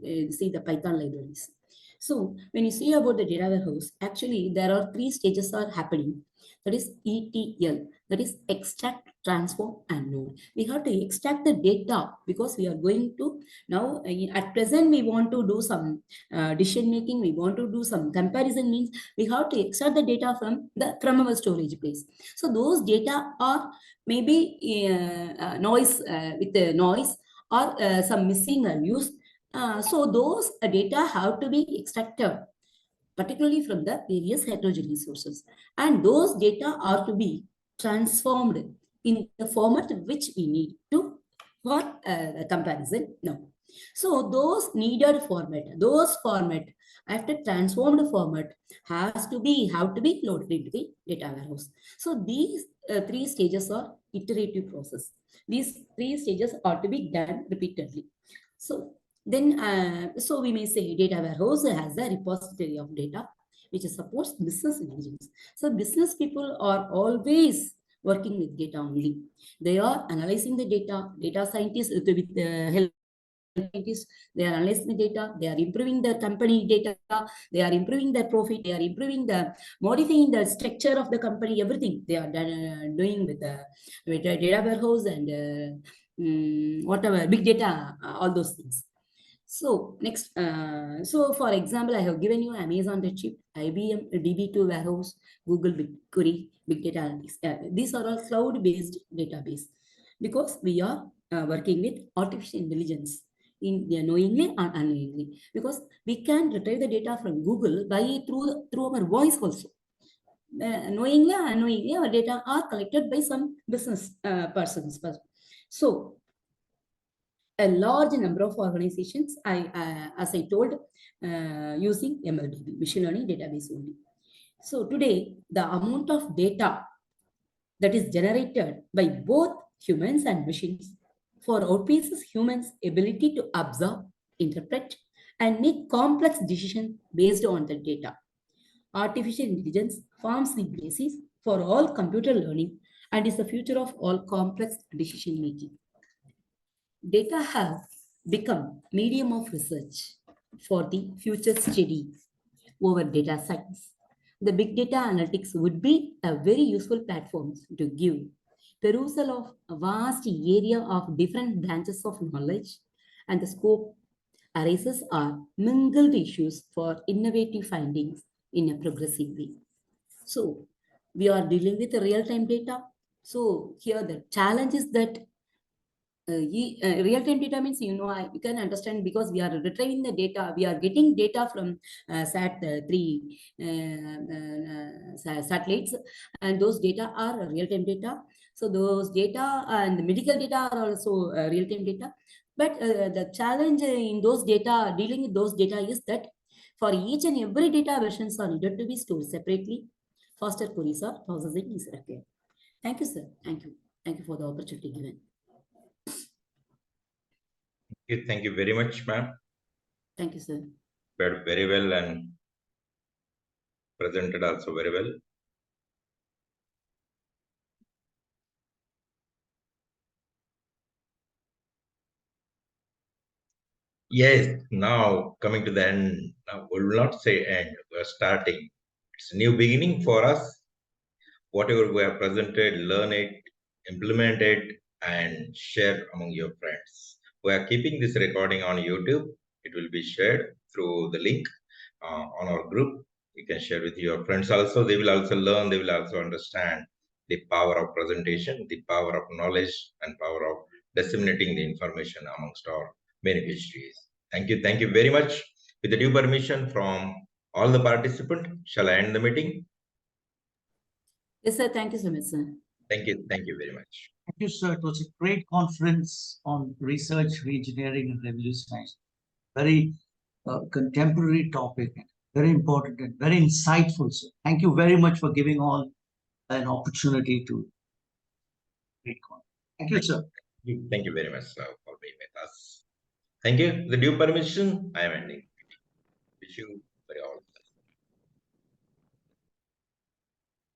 the Python libraries. So when you see about the data warehouse, actually there are 3 stages are happening. That is ETL, that is extract, transform, and load. We have to extract the data because we are going to now at present we want to do some decision making. We want to do some comparison, means we have to extract the data from our storage place. So those data are maybe noise with the noise or some missing values. So those data have to be extracted, particularly from the various heterogeneous sources. And those data are to be transformed in the format which we need to for comparison now. So those needed format after transformed format have to be loaded into the data warehouse. So these three stages are iterative process. These three stages are to be done repeatedly. So then, so we may say data warehouse has a repository of data which supports business intelligence. So business people are always working with data only. They are analyzing the data scientists with the help scientists, they are analyzing the data, they are improving the company data, they are improving their profit, they are improving the modifying the structure of the company, everything they are doing with the data warehouse and whatever big data, all those things. So next, so for example, I have given you Amazon Redshift, IBM DB2 warehouse, Google BigQuery, Big Data Analytics. These are all cloud-based database because we are working with artificial intelligence in knowingly and unknowingly, because we can retrieve the data from Google by through our voice also. Knowingly and unknowingly, our data are collected by some business persons. So a large number of organizations, as I told, using MLDB, machine learning database only. So today, the amount of data that is generated by both humans and machines for outpaces humans' ability to observe, interpret, and make complex decisions based on the data. Artificial intelligence forms the basis for all computer learning and is the future of all complex decision making. Data have become medium of research for the future study over data science. The big data analytics would be a very useful platform to give perusal of a vast area of different branches of knowledge, and the scope arises are mingled issues for innovative findings in a progressive way. So we are dealing with real-time data. So here the challenge is that real-time data means, you can understand, because we are retrieving the data, we are getting data from SAT-3 satellites, and those data are real-time data. So those data and the medical data are also real-time data. But the challenge in those data, dealing with those data, is that for each and every data versions are needed to be stored separately. Faster queries or processing is required. Thank you, sir. Thank you. Thank you for the opportunity given. Thank you very much, ma'am. Thank you, sir. Very well and presented also very well. Yes, now coming to the end. Now we will not say end, we are starting. It's a new beginning for us. Whatever we have presented, learn it, implement it, and share among your friends. We are keeping this recording on YouTube. It will be shared through the link on our group. You can share with your friends also. They will also learn, they will also understand the power of presentation, the power of knowledge, and power of disseminating the information amongst our beneficiaries. Thank you. Thank you very much. With the due permission from all the participants, shall I end the meeting? Yes, sir. Thank you so much, sir. Thank you. Thank you very much. Thank you, sir. It was a great conference on research, reengineering, and revolutionization. Very contemporary topic, very important and very insightful, sir. Thank you very much for giving all an opportunity to great conference. Thank you, sir. Thank you very much, sir, for being with us. Thank you. The due permission, I am ending. Wish you